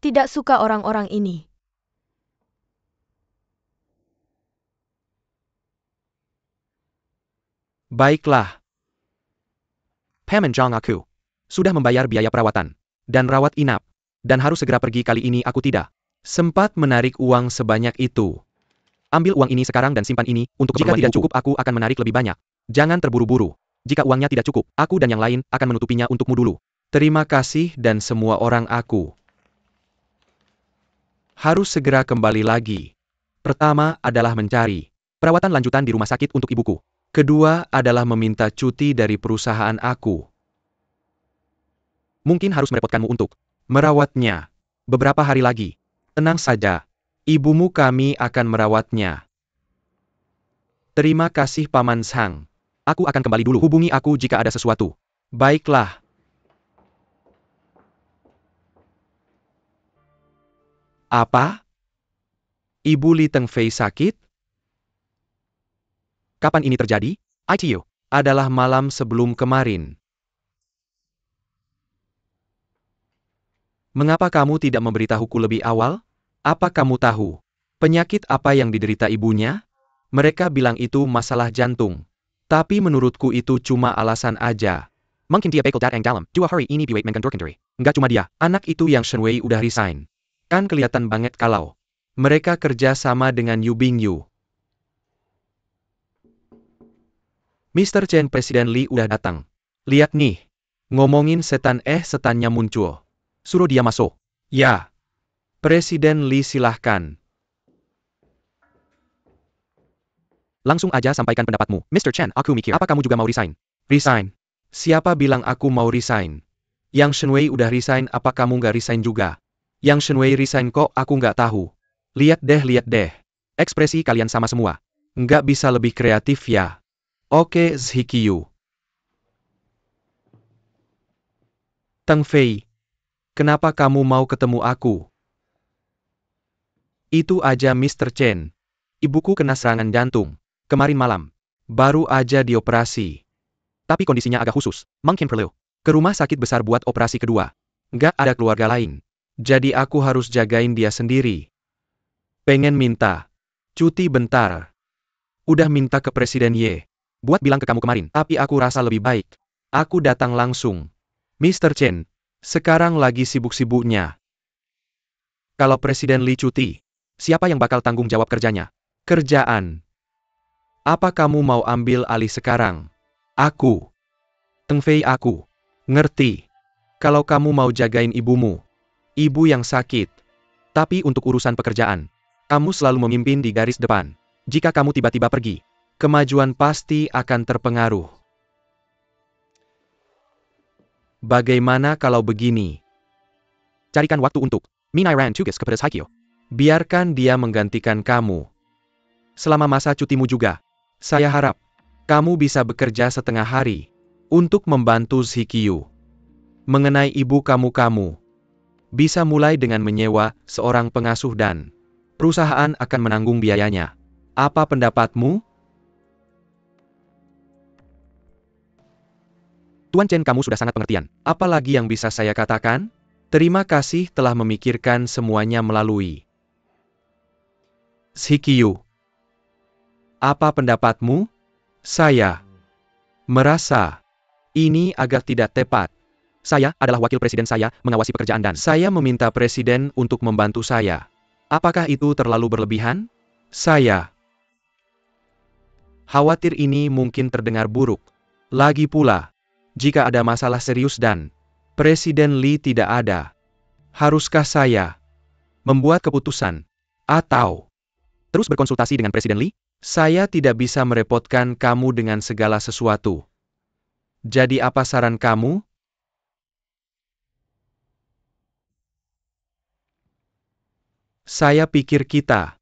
Tidak suka orang-orang ini. Baiklah. Paman Zhang, aku sudah membayar biaya perawatan dan rawat inap, dan harus segera pergi. Kali ini aku tidak sempat menarik uang sebanyak itu. Ambil uang ini sekarang dan simpan ini untuk jika tidak cukup aku akan menarik lebih banyak. Jangan terburu-buru. Jika uangnya tidak cukup, aku dan yang lain akan menutupinya untukmu dulu. Terima kasih, dan semua orang. Aku harus segera kembali lagi. Pertama adalah mencari perawatan lanjutan di rumah sakit untuk ibuku. Kedua adalah meminta cuti dari perusahaan aku. Mungkin harus merepotkanmu untuk merawatnya beberapa hari lagi. Tenang saja. Ibumu kami akan merawatnya. Terima kasih, Paman Zhang. Aku akan kembali dulu. Hubungi aku jika ada sesuatu. Baiklah. Apa? Ibu Li Teng Fei sakit? Kapan ini terjadi? ICU. Adalah malam sebelum kemarin. Mengapa kamu tidak memberitahuku lebih awal? Apa kamu tahu penyakit apa yang diderita ibunya? Mereka bilang itu masalah jantung. Tapi menurutku itu cuma alasan aja. Mungkin dia bakal datang dalam 2 hari ini buat mengundurkan diri. Nggak cuma dia, anak itu yang Shen Wei udah resign. Kan kelihatan banget kalau mereka kerja sama dengan Yu Bingyu. Mr. Chen, Presiden Li udah datang. Lihat nih. Ngomongin setannya muncul. Suruh dia masuk. Ya. Presiden Li silahkan. Langsung aja sampaikan pendapatmu. Mr. Chen, aku mikir. Apa kamu juga mau resign? Resign? Siapa bilang aku mau resign? Yang Shen Wei udah resign, apa kamu nggak resign juga? Yang Shen Wei resign kok aku nggak tahu. Lihat deh. Ekspresi kalian sama semua. Nggak bisa lebih kreatif ya? Oke, Zhikyu. Teng Fei. Kenapa kamu mau ketemu aku? Itu aja Mr. Chen. Ibuku kena serangan jantung. Kemarin malam. Baru aja dioperasi. Tapi kondisinya agak khusus. Mungkin perlu ke rumah sakit besar buat operasi kedua. Nggak ada keluarga lain. Jadi aku harus jagain dia sendiri. Pengen minta cuti bentar. Udah minta ke Presiden Ye buat bilang ke kamu kemarin. Tapi aku rasa lebih baik aku datang langsung. Mr. Chen, sekarang lagi sibuk-sibuknya. Kalau Presiden Li cuti, siapa yang bakal tanggung jawab kerjanya? Kerjaan. Apa kamu mau ambil alih sekarang? Aku. Teng Fei, aku ngerti. Kalau kamu mau jagain ibumu. Ibu yang sakit. Tapi untuk urusan pekerjaan, kamu selalu memimpin di garis depan. Jika kamu tiba-tiba pergi, kemajuan pasti akan terpengaruh. Bagaimana kalau begini? Carikan waktu untuk Minairan tugas kepada Zhikyu. Biarkan dia menggantikan kamu. Selama masa cutimu juga. Saya harap kamu bisa bekerja setengah hari untuk membantu Zhikyu. Mengenai ibu kamu bisa mulai dengan menyewa seorang pengasuh dan perusahaan akan menanggung biayanya. Apa pendapatmu? Tuan Chen, kamu sudah sangat pengertian. Apalagi yang bisa saya katakan? Terima kasih telah memikirkan semuanya melalui Zhikyu. Apa pendapatmu? Saya merasa ini agak tidak tepat. Saya adalah wakil presiden, saya mengawasi pekerjaan dan saya meminta presiden untuk membantu saya. Apakah itu terlalu berlebihan? Saya khawatir ini mungkin terdengar buruk. Lagi pula, jika ada masalah serius dan Presiden Li tidak ada, haruskah saya membuat keputusan atau terus berkonsultasi dengan Presiden Li? Saya tidak bisa merepotkan kamu dengan segala sesuatu. Jadi apa saran kamu? Saya pikir kita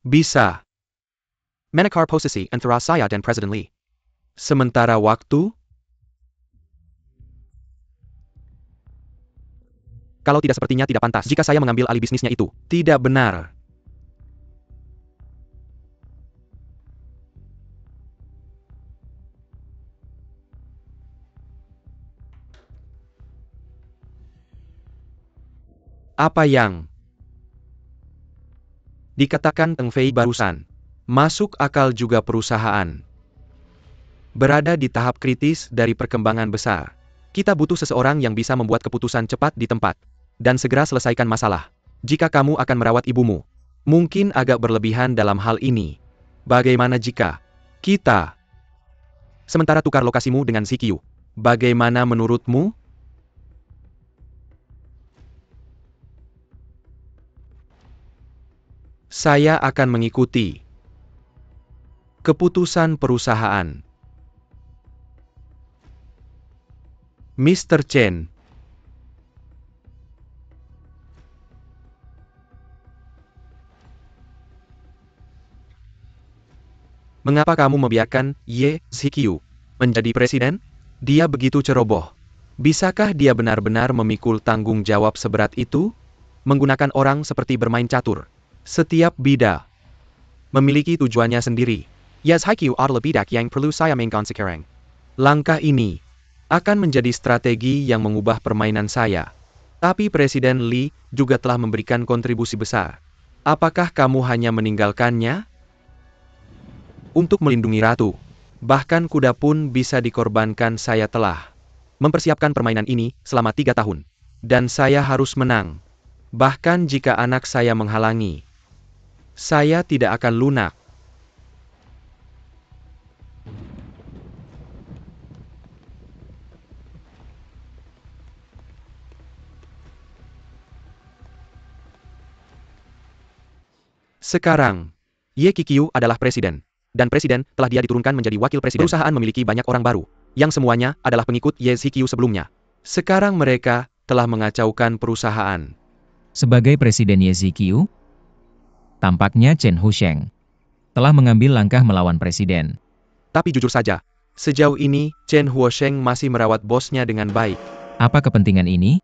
bisa menakar posisi antara saya dan Presiden Li. Sementara waktu, kalau tidak, sepertinya tidak pantas jika saya mengambil alih bisnisnya itu. Tidak benar. Apa yang dikatakan Teng Fei barusan masuk akal juga. Perusahaan berada di tahap kritis dari perkembangan besar. Kita butuh seseorang yang bisa membuat keputusan cepat di tempat dan segera selesaikan masalah. Jika kamu akan merawat ibumu, mungkin agak berlebihan dalam hal ini. Bagaimana jika kita sementara tukar lokasimu dengan Zhikyu? Bagaimana menurutmu? Saya akan mengikuti keputusan perusahaan. Mr. Chen. Mengapa kamu membiarkan Ye Zhikyu menjadi presiden? Dia begitu ceroboh. Bisakah dia benar-benar memikul tanggung jawab seberat itu? Menggunakan orang seperti bermain catur. Setiap bida memiliki tujuannya sendiri. Ya, Zhikyu adalah bidak yang perlu saya mainkan sekarang. Langkah ini akan menjadi strategi yang mengubah permainan saya. Tapi Presiden Lee juga telah memberikan kontribusi besar. Apakah kamu hanya meninggalkannya? Untuk melindungi ratu. Bahkan kuda pun bisa dikorbankan. Saya telah mempersiapkan permainan ini selama 3 tahun. Dan saya harus menang. Bahkan jika anak saya menghalangi, saya tidak akan lunak. Sekarang, Ye Qiqiu adalah presiden. Dan presiden telah dia diturunkan menjadi wakil presiden. Perusahaan memiliki banyak orang baru, yang semuanya adalah pengikut Ye Qiqiu sebelumnya. Sekarang mereka telah mengacaukan perusahaan. Sebagai Presiden Ye Qiqiu, tampaknya Chen Husheng telah mengambil langkah melawan Presiden. Tapi jujur saja, sejauh ini Chen Huosheng masih merawat bosnya dengan baik. Apa kepentingan ini?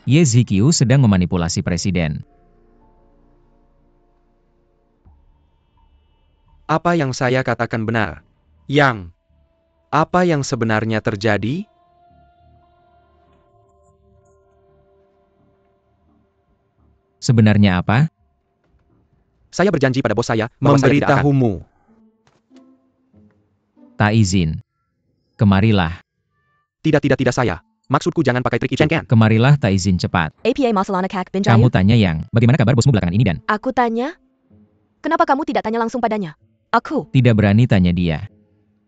Ye Qiqiu sedang memanipulasi Presiden. Apa yang saya katakan benar? Yang, apa yang sebenarnya terjadi? Sebenarnya apa? Saya berjanji pada bos saya bahwa saya tidak akan. Memberitahumu. Tak izin. Kemarilah. Tidak saya. Maksudku jangan pakai trik Chen Ken. Kemarilah tak izin cepat. APA Masalana Kak Bin Kamu Jayu. tanya Yang, bagaimana kabar bosmu belakangan ini dan? Aku tanya? Kenapa kamu tidak tanya langsung padanya? Aku. Tidak berani tanya dia.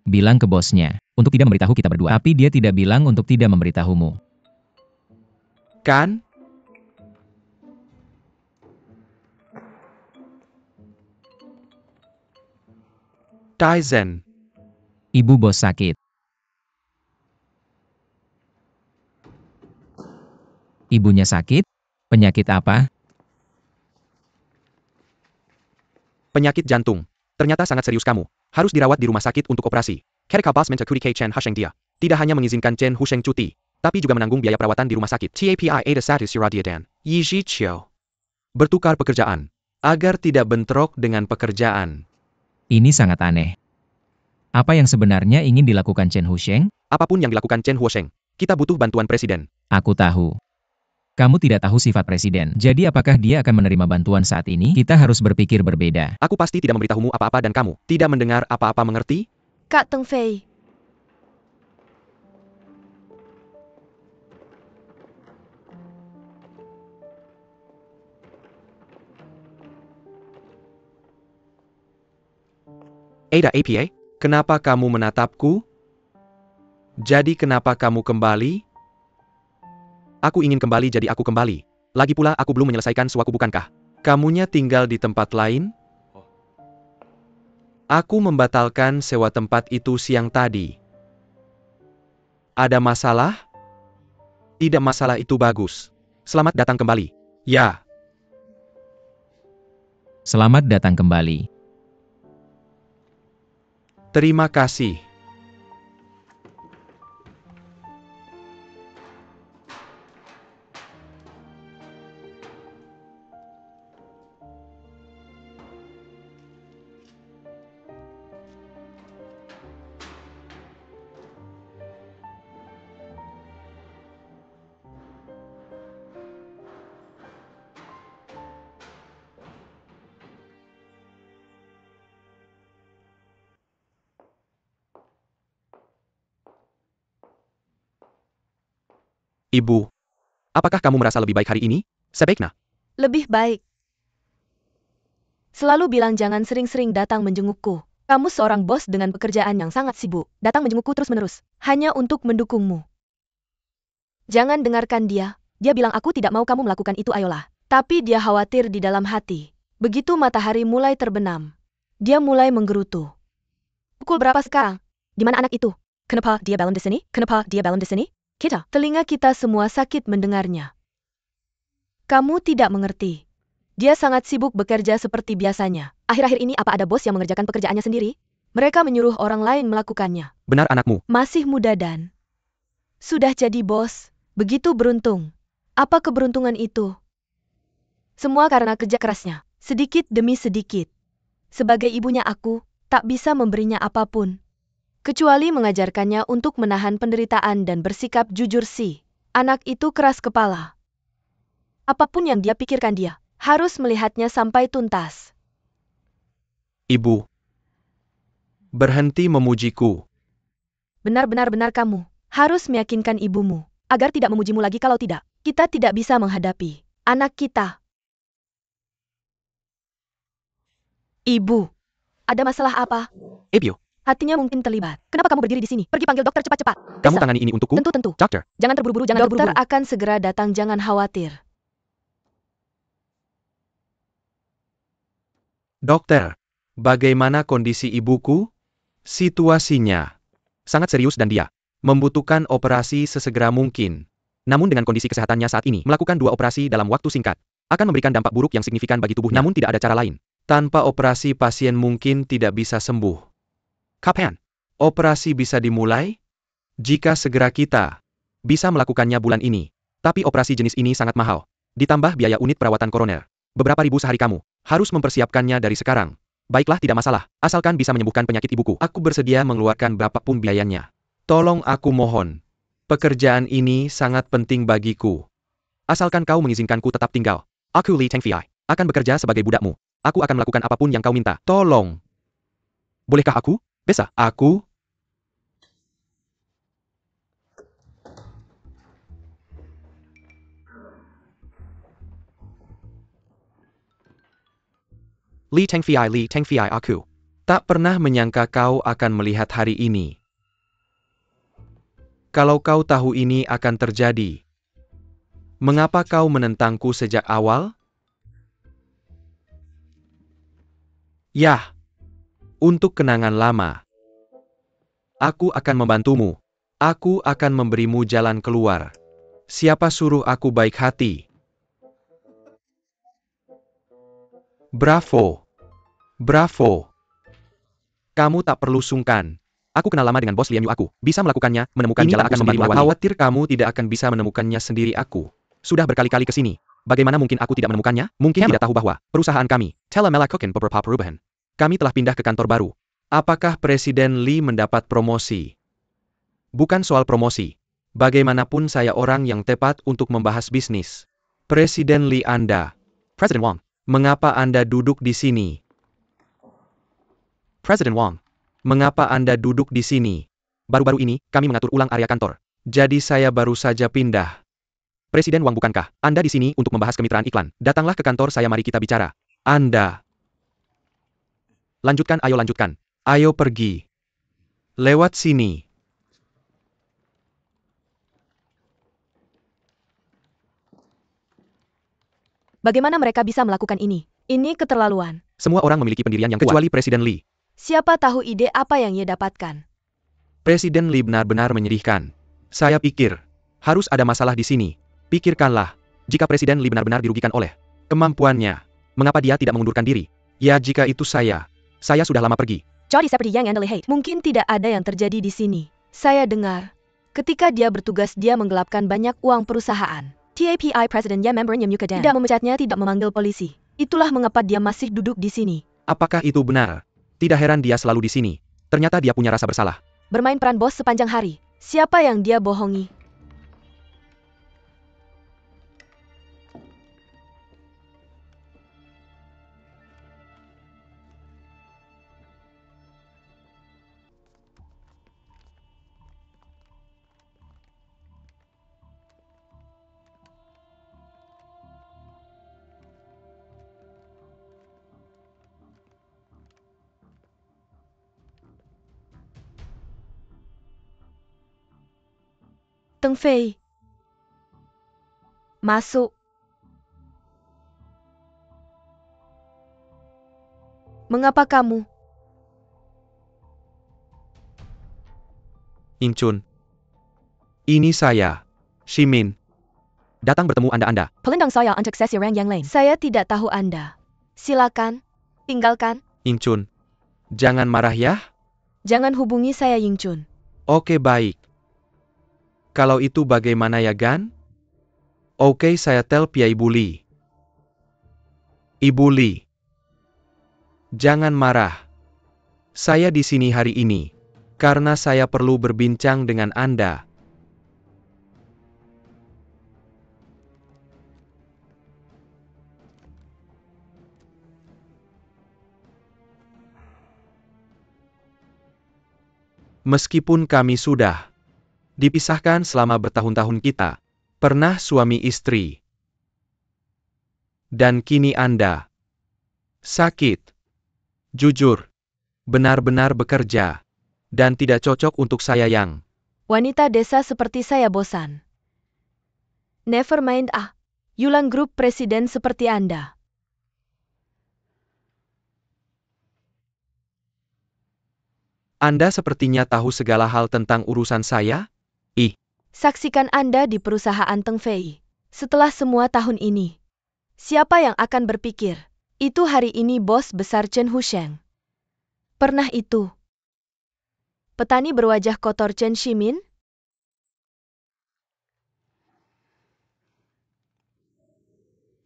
Bilang ke bosnya, untuk tidak memberitahu kita berdua. Tapi dia tidak bilang untuk tidak memberitahumu. Kan? Taizen. Ibu bos sakit. Ibunya sakit? Penyakit apa? Penyakit jantung. Ternyata sangat serius kamu. Harus dirawat di rumah sakit untuk operasi. Ketika Boss Mentakuri Chen Husheng dia tidak hanya mengizinkan Chen Husheng cuti, tapi juga menanggung biaya perawatan di rumah sakit. TAPI Ada Status Iradiadan. Yi Zhiqiu. Bertukar pekerjaan. Agar tidak bentrok dengan pekerjaan. Ini sangat aneh. Apa yang sebenarnya ingin dilakukan Chen Husheng? Apapun yang dilakukan Chen Huosheng, kita butuh bantuan presiden. Aku tahu. Kamu tidak tahu sifat presiden. Jadi apakah dia akan menerima bantuan saat ini? Kita harus berpikir berbeda. Aku pasti tidak memberitahumu apa-apa dan kamu tidak mendengar apa-apa, mengerti? Kak Teng Fei. Ada APA, kenapa kamu menatapku? Jadi kenapa kamu kembali? Aku ingin kembali jadi aku kembali. Lagi pula aku belum menyelesaikan sesuatu bukankah? Kamunya tinggal di tempat lain? Aku membatalkan sewa tempat itu siang tadi. Ada masalah? Tidak, masalah itu bagus. Selamat datang kembali. Ya. Selamat datang kembali. Terima kasih. Ibu, apakah kamu merasa lebih baik hari ini? Sebaiknya. Lebih baik. Selalu bilang jangan sering-sering datang menjengukku. Kamu seorang bos dengan pekerjaan yang sangat sibuk. Datang menjengukku terus-menerus. Hanya untuk mendukungmu. Jangan dengarkan dia. Dia bilang aku tidak mau kamu melakukan itu, ayolah. Tapi dia khawatir di dalam hati. Begitu matahari mulai terbenam, dia mulai menggerutu. Pukul berapa sekarang? Di mana anak itu? Kenapa dia balon di sini? Kenapa dia balon di sini? Telinga kita semua sakit mendengarnya. Kamu tidak mengerti. Dia sangat sibuk bekerja seperti biasanya. Akhir-akhir ini apa ada bos yang mengerjakan pekerjaannya sendiri? Mereka menyuruh orang lain melakukannya. Benar anakmu. Masih muda dan sudah jadi bos. Begitu beruntung. Apa keberuntungan itu? Semua karena kerja kerasnya. Sedikit demi sedikit. Sebagai ibunya aku, tak bisa memberinya apapun. kecuali mengajarkannya untuk menahan penderitaan dan bersikap jujur sih. Anak itu keras kepala. Apapun yang dia pikirkan dia harus melihatnya sampai tuntas. Ibu, berhenti memujiku. Benar-benar kamu harus meyakinkan ibumu agar tidak memujimu lagi, kalau tidak, kita tidak bisa menghadapi anak kita. Ibu, ada masalah apa? Ibu, Hatinya mungkin terlibat. Kenapa kamu berdiri di sini? Pergi panggil dokter cepat-cepat. kamu Besok. tangani ini untukku? Tentu. Dokter, Jangan terburu-buru, jangan dokter terburu-buru. akan segera datang, jangan khawatir. dokter, bagaimana kondisi ibuku? Situasinya sangat serius dan dia membutuhkan operasi sesegera mungkin. Namun dengan kondisi kesehatannya saat ini, melakukan 2 operasi dalam waktu singkat akan memberikan dampak buruk yang signifikan bagi tubuhnya. Namun tidak ada cara lain. Tanpa operasi pasien mungkin tidak bisa sembuh. Kapan operasi bisa dimulai? Jika segera kita bisa melakukannya bulan ini. Tapi operasi jenis ini sangat mahal. Ditambah biaya unit perawatan koroner. Beberapa ribu sehari, kamu harus mempersiapkannya dari sekarang. Baiklah, tidak masalah. Asalkan bisa menyembuhkan penyakit ibuku. Aku bersedia mengeluarkan berapapun biayanya. Tolong, aku mohon. Pekerjaan ini sangat penting bagiku. Asalkan kau mengizinkanku tetap tinggal. Aku Lee Tengfiai akan bekerja sebagai budakmu. Aku akan melakukan apapun yang kau minta. Tolong. Bolehkah aku? Bisa. Aku. Lee Tengfiai, aku tak pernah menyangka kau akan melihat hari ini. Kalau kau tahu ini akan terjadi, mengapa kau menentangku sejak awal? Yah, untuk kenangan lama. Aku akan membantumu. Aku akan memberimu jalan keluar. Siapa suruh aku baik hati? Bravo. Bravo. Kamu tak perlu sungkan. Aku kenal lama dengan bos Lian Yu, aku bisa melakukannya, menemukan jalan akan membantu lawannya. Khawatir kamu tidak akan bisa menemukannya sendiri, aku sudah berkali-kali ke sini. Bagaimana mungkin aku tidak menemukannya? Mungkin tidak tahu bahwa perusahaan kami, Telemelakukan beberapa perubahan. Kami telah pindah ke kantor baru. Apakah Presiden Lee mendapat promosi? Bukan soal promosi. Bagaimanapun saya orang yang tepat untuk membahas bisnis. Presiden Lee, Anda. Presiden Wang. Mengapa Anda duduk di sini? Presiden Wang. Mengapa Anda duduk di sini? Baru-baru ini, kami mengatur ulang area kantor. Jadi saya baru saja pindah. Presiden Wang, bukankah Anda di sini untuk membahas kemitraan iklan? Datanglah ke kantor saya, mari kita bicara. Anda. Lanjutkan, ayo lanjutkan. Ayo pergi. Lewat sini. Bagaimana mereka bisa melakukan ini? Ini keterlaluan. Semua orang memiliki pendirian yang kuat, kecuali Presiden Lee. Siapa tahu ide apa yang ia dapatkan? Presiden Lee benar-benar menyedihkan. Saya pikir, harus ada masalah di sini. Pikirkanlah, jika Presiden Lee benar-benar dirugikan oleh kemampuannya, mengapa dia tidak mengundurkan diri? Ya, jika itu saya sudah lama pergi. Jadi seperti yang Anda lihat, mungkin tidak ada yang terjadi di sini. Saya dengar, ketika dia bertugas dia menggelapkan banyak uang perusahaan. TAPI Presiden Ye membernya Mukadan tidak memecatnya, tidak memanggil polisi. Itulah mengapa dia masih duduk di sini. Apakah itu benar? Tidak heran dia selalu di sini. Ternyata dia punya rasa bersalah. Bermain peran bos sepanjang hari. Siapa yang dia bohongi? Teng Fei. Masuk. Mengapa kamu? Inchun. Ini saya, Shimin. Datang bertemu Anda. Pelindung saya untuk sesi orang yang lain. Saya tidak tahu Anda. Silakan. Tinggalkan. Inchun. Jangan marah ya. Jangan hubungi saya, Yingchun. Oke, baik. Kalau itu bagaimana ya, Gan? Oke, saya telepon Ibu Lee. Ibu Lee. Jangan marah. Saya di sini hari ini. Karena saya perlu berbincang dengan Anda. Meskipun kami sudah dipisahkan selama bertahun-tahun kita pernah suami istri. Dan kini Anda sakit, jujur, benar-benar bekerja, dan tidak cocok untuk saya yang Wanita desa seperti saya bosan. Never mind Yulang Group presiden seperti Anda. Anda sepertinya tahu segala hal tentang urusan saya? Saksikan Anda di perusahaan Teng Fei. Setelah semua tahun ini, siapa yang akan berpikir, itu hari ini bos besar Chen Husheng. Pernah itu petani berwajah kotor Chen Shimin?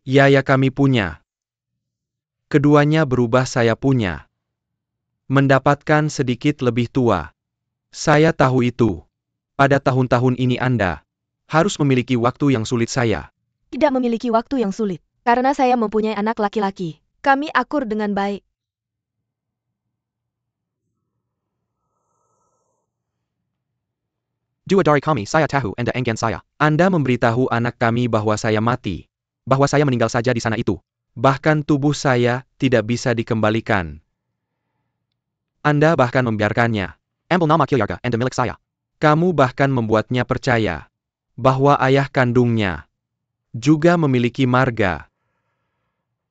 Ya kami punya. Keduanya berubah saya punya. Mendapatkan sedikit lebih tua. Saya tahu itu. Pada tahun-tahun ini Anda harus memiliki waktu yang sulit saya. Tidak memiliki waktu yang sulit, karena saya mempunyai anak laki-laki. Kami akur dengan baik. Dua dari kami saya tahu Anda enggan saya. Anda memberitahu anak kami bahwa saya mati. Bahwa saya meninggal saja di sana itu. Bahkan tubuh saya tidak bisa dikembalikan. Anda bahkan membiarkannya. Ambil nama keluarga Anda milik saya. Kamu bahkan membuatnya percaya bahwa ayah kandungnya juga memiliki marga.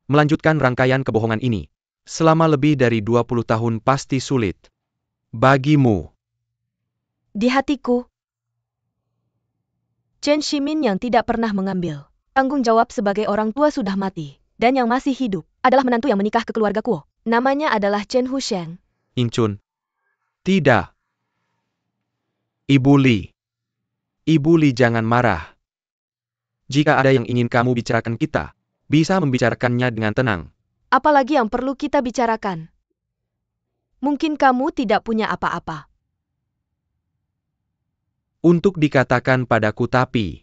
Melanjutkan rangkaian kebohongan ini selama lebih dari 20 tahun pasti sulit bagimu. Di hatiku, Chen Shimin yang tidak pernah mengambil tanggung jawab sebagai orang tua sudah mati, dan yang masih hidup adalah menantu yang menikah ke keluarga Kuo. Namanya adalah Chen Husheng. Inchun. Tidak. Ibu Li. Ibu Li jangan marah. Jika ada yang ingin kamu bicarakan kita, bisa membicarakannya dengan tenang. Apalagi yang perlu kita bicarakan? Mungkin kamu tidak punya apa-apa. Untuk dikatakan padaku tapi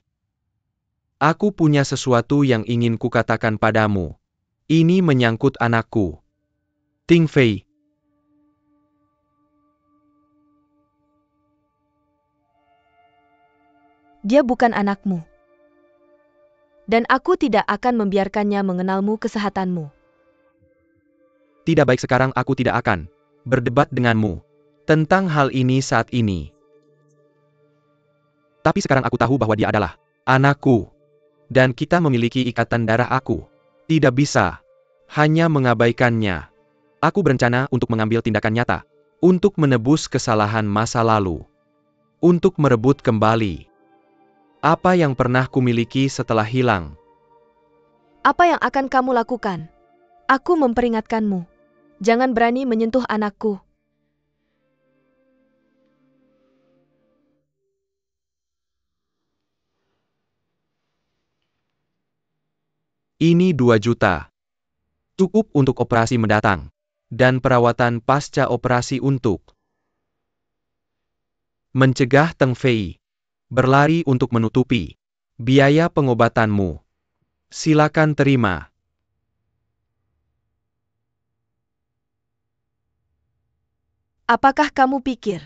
aku punya sesuatu yang ingin kukatakan padamu. Ini menyangkut anakku. Ting Fei. Dia bukan anakmu. Dan aku tidak akan membiarkannya mengenalmu kesehatanmu. Tidak baik sekarang aku tidak akan berdebat denganmu tentang hal ini saat ini. Tapi sekarang aku tahu bahwa dia adalah anakku. Dan kita memiliki ikatan darah aku. Tidak bisa hanya mengabaikannya. Aku berencana untuk mengambil tindakan nyata. Untuk menebus kesalahan masa lalu. Untuk merebut kembali apa yang pernah kumiliki setelah hilang. Apa yang akan kamu lakukan? Aku memperingatkanmu. Jangan berani menyentuh anakku. Ini 2 juta. Cukup untuk operasi mendatang. Dan perawatan pasca operasi untuk mencegah Teng Fei berlari untuk menutupi biaya pengobatanmu. Silakan terima. Apakah kamu pikir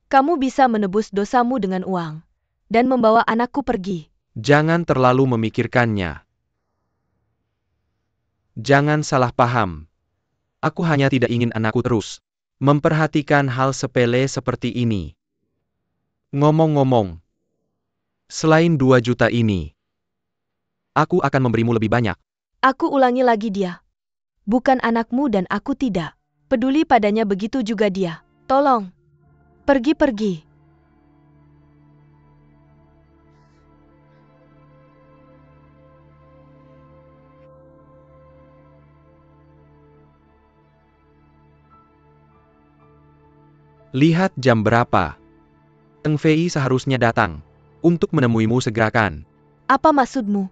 kamu bisa menebus dosamu dengan uang dan membawa anakku pergi? Jangan terlalu memikirkannya. Jangan salah paham. Aku hanya tidak ingin anakku terus memperhatikan hal sepele seperti ini. Ngomong-ngomong, selain 2 juta ini, aku akan memberimu lebih banyak. Aku ulangi lagi, dia bukan anakmu dan aku tidak peduli padanya, begitu juga dia. Tolong, pergi-pergi. Lihat jam berapa. Teng Fei seharusnya datang untuk menemuimu segerakan. Apa maksudmu?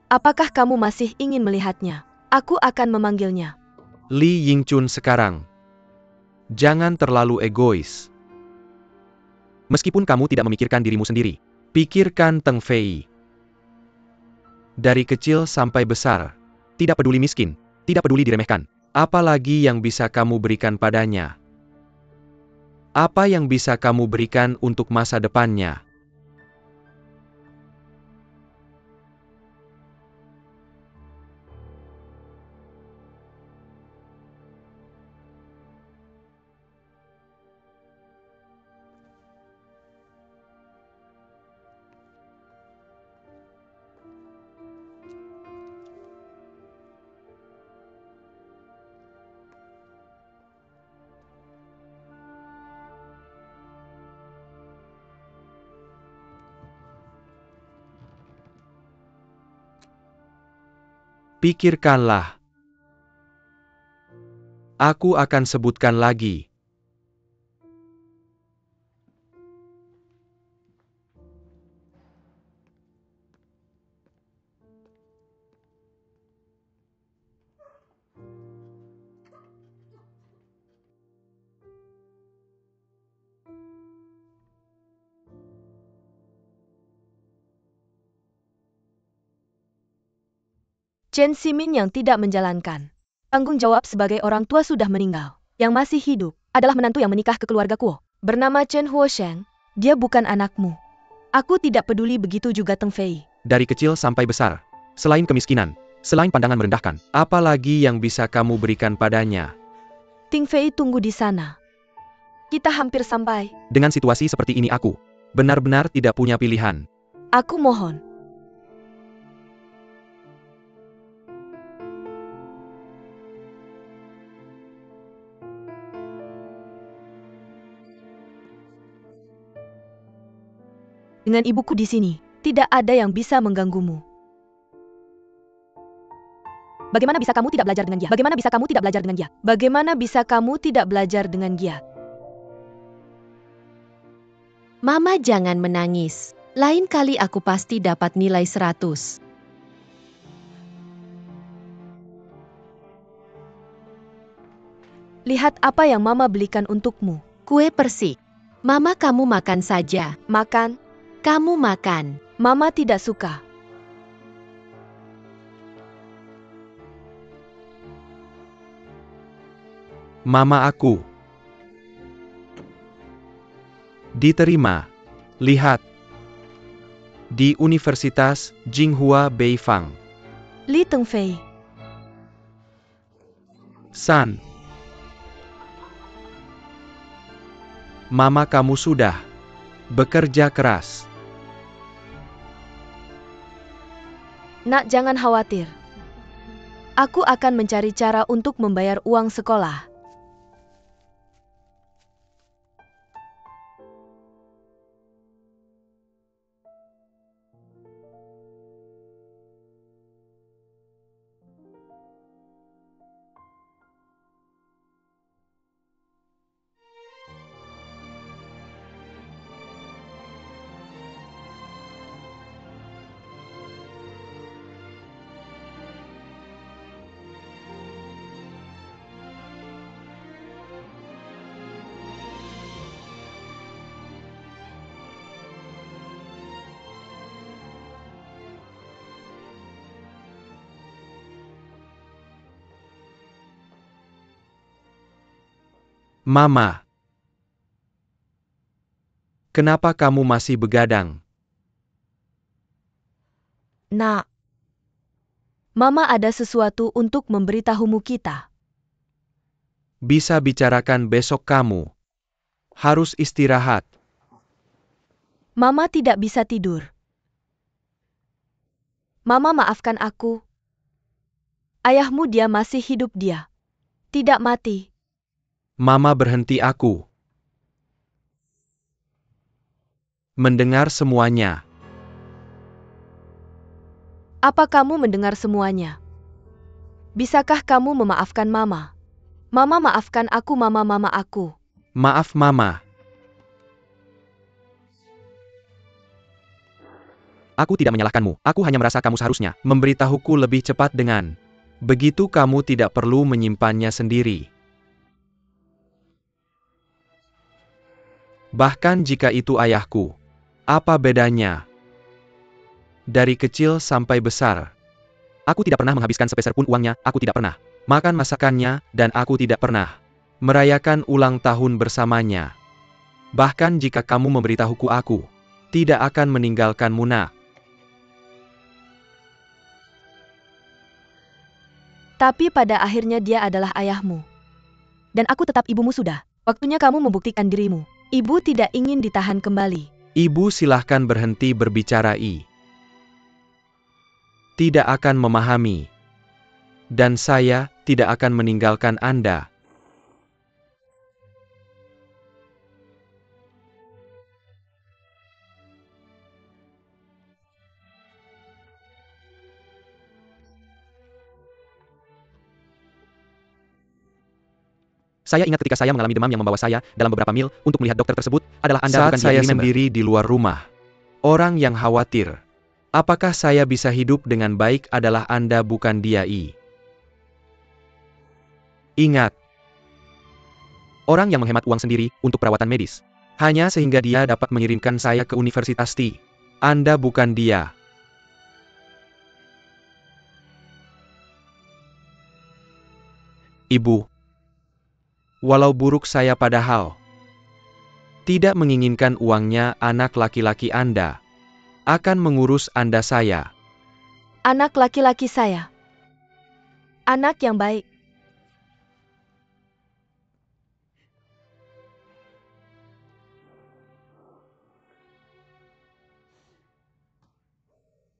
Apakah kamu masih ingin melihatnya? Aku akan memanggilnya. Li Yingchun sekarang. Jangan terlalu egois. Meskipun kamu tidak memikirkan dirimu sendiri, pikirkan Teng Fei. Dari kecil sampai besar, tidak peduli miskin, tidak peduli diremehkan. Apalagi yang bisa kamu berikan padanya? Apa yang bisa kamu berikan untuk masa depannya? Pikirkanlah. Aku akan sebutkan lagi. Chen Ximin yang tidak menjalankan tanggung jawab sebagai orang tua sudah meninggal. Yang masih hidup adalah menantu yang menikah ke keluarga Kuo. Bernama Chen Huosheng. Dia bukan anakmu. Aku tidak peduli, begitu juga Teng Fei. Dari kecil sampai besar, selain kemiskinan, selain pandangan merendahkan, apalagi yang bisa kamu berikan padanya? Teng Fei tunggu di sana. Kita hampir sampai. Dengan situasi seperti ini aku benar-benar tidak punya pilihan. Aku mohon. Dengan ibuku di sini, tidak ada yang bisa mengganggumu. Bagaimana bisa kamu tidak belajar dengan giat? Bagaimana bisa kamu tidak belajar dengan giat? Bagaimana bisa kamu tidak belajar dengan giat? Mama jangan menangis. Lain kali aku pasti dapat nilai 100. Lihat apa yang Mama belikan untukmu. Kue persik. Mama, kamu makan saja. Makan. Kamu makan. Mama tidak suka. Mama aku. Diterima. Lihat. Di Universitas Jinghua Beifang. Li Teng Fei. San. Mama kamu sudah bekerja keras. Nak, jangan khawatir. Aku akan mencari cara untuk membayar uang sekolah. Mama. Kenapa kamu masih begadang? Nak. Mama ada sesuatu untuk memberitahumu kita. Bisa bicarakan besok kamu. Harus istirahat. Mama tidak bisa tidur. Mama, maafkan aku. Ayahmu, dia masih hidup, dia tidak mati. Mama, berhenti, aku mendengar semuanya. Apa kamu mendengar semuanya? Bisakah kamu memaafkan Mama? Mama, maafkan aku, Mama, Mama aku. Maaf, Mama. Aku tidak menyalahkanmu. Aku hanya merasa kamu seharusnya memberitahuku lebih cepat dengan begitu kamu tidak perlu menyimpannya sendiri. Bahkan jika itu ayahku. Apa bedanya? Dari kecil sampai besar. Aku tidak pernah menghabiskan sepeser pun uangnya, aku tidak pernah makan masakannya, dan aku tidak pernah merayakan ulang tahun bersamanya. Bahkan jika kamu memberitahuku aku tidak akan meninggalkanmu nak. Tapi pada akhirnya dia adalah ayahmu. Dan aku tetap ibumu sudah. Waktunya kamu membuktikan dirimu. Ibu tidak ingin ditahan kembali. Ibu silahkan berhenti berbicara Tidak akan memahami. Dan saya tidak akan meninggalkan Anda. Saya ingat ketika saya mengalami demam yang membawa saya dalam beberapa mil untuk melihat dokter tersebut adalah Anda, bukan dia. Saat saya sendiri di luar rumah. Orang yang khawatir. Apakah saya bisa hidup dengan baik adalah Anda, bukan dia. Ingat. Orang yang menghemat uang sendiri untuk perawatan medis. Hanya sehingga dia dapat mengirimkan saya ke Universitas T. Anda, bukan dia. Ibu. Walau buruk saya padahal tidak menginginkan uangnya, anak laki-laki Anda akan mengurus Anda. Saya Anak laki-laki saya. Anak yang baik.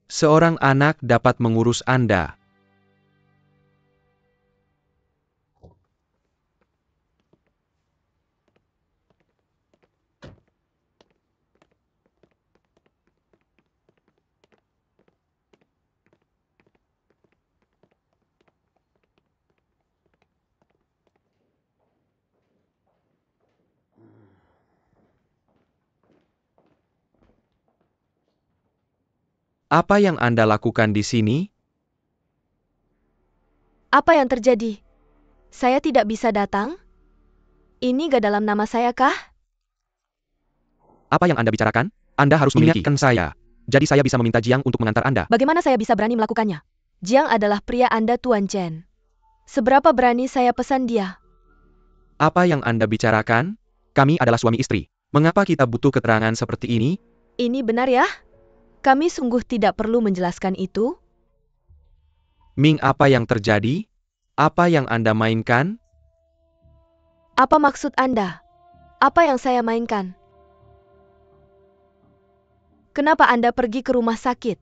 Seorang anak dapat mengurus Anda. Apa yang Anda lakukan di sini? Apa yang terjadi? Saya tidak bisa datang? Ini gak dalam nama saya kah? Apa yang Anda bicarakan? Anda harus mengingatkan saya. Jadi saya bisa meminta Jiang untuk mengantar Anda. Bagaimana saya bisa berani melakukannya? Jiang adalah pria Anda, Tuan Chen. Seberapa berani saya pesan dia? Apa yang Anda bicarakan? Kami adalah suami istri. Mengapa kita butuh keterangan seperti ini? Ini benar ya? Kami sungguh tidak perlu menjelaskan itu. Ming, apa yang terjadi? Apa yang Anda mainkan? Apa maksud Anda? Apa yang saya mainkan? Kenapa Anda pergi ke rumah sakit?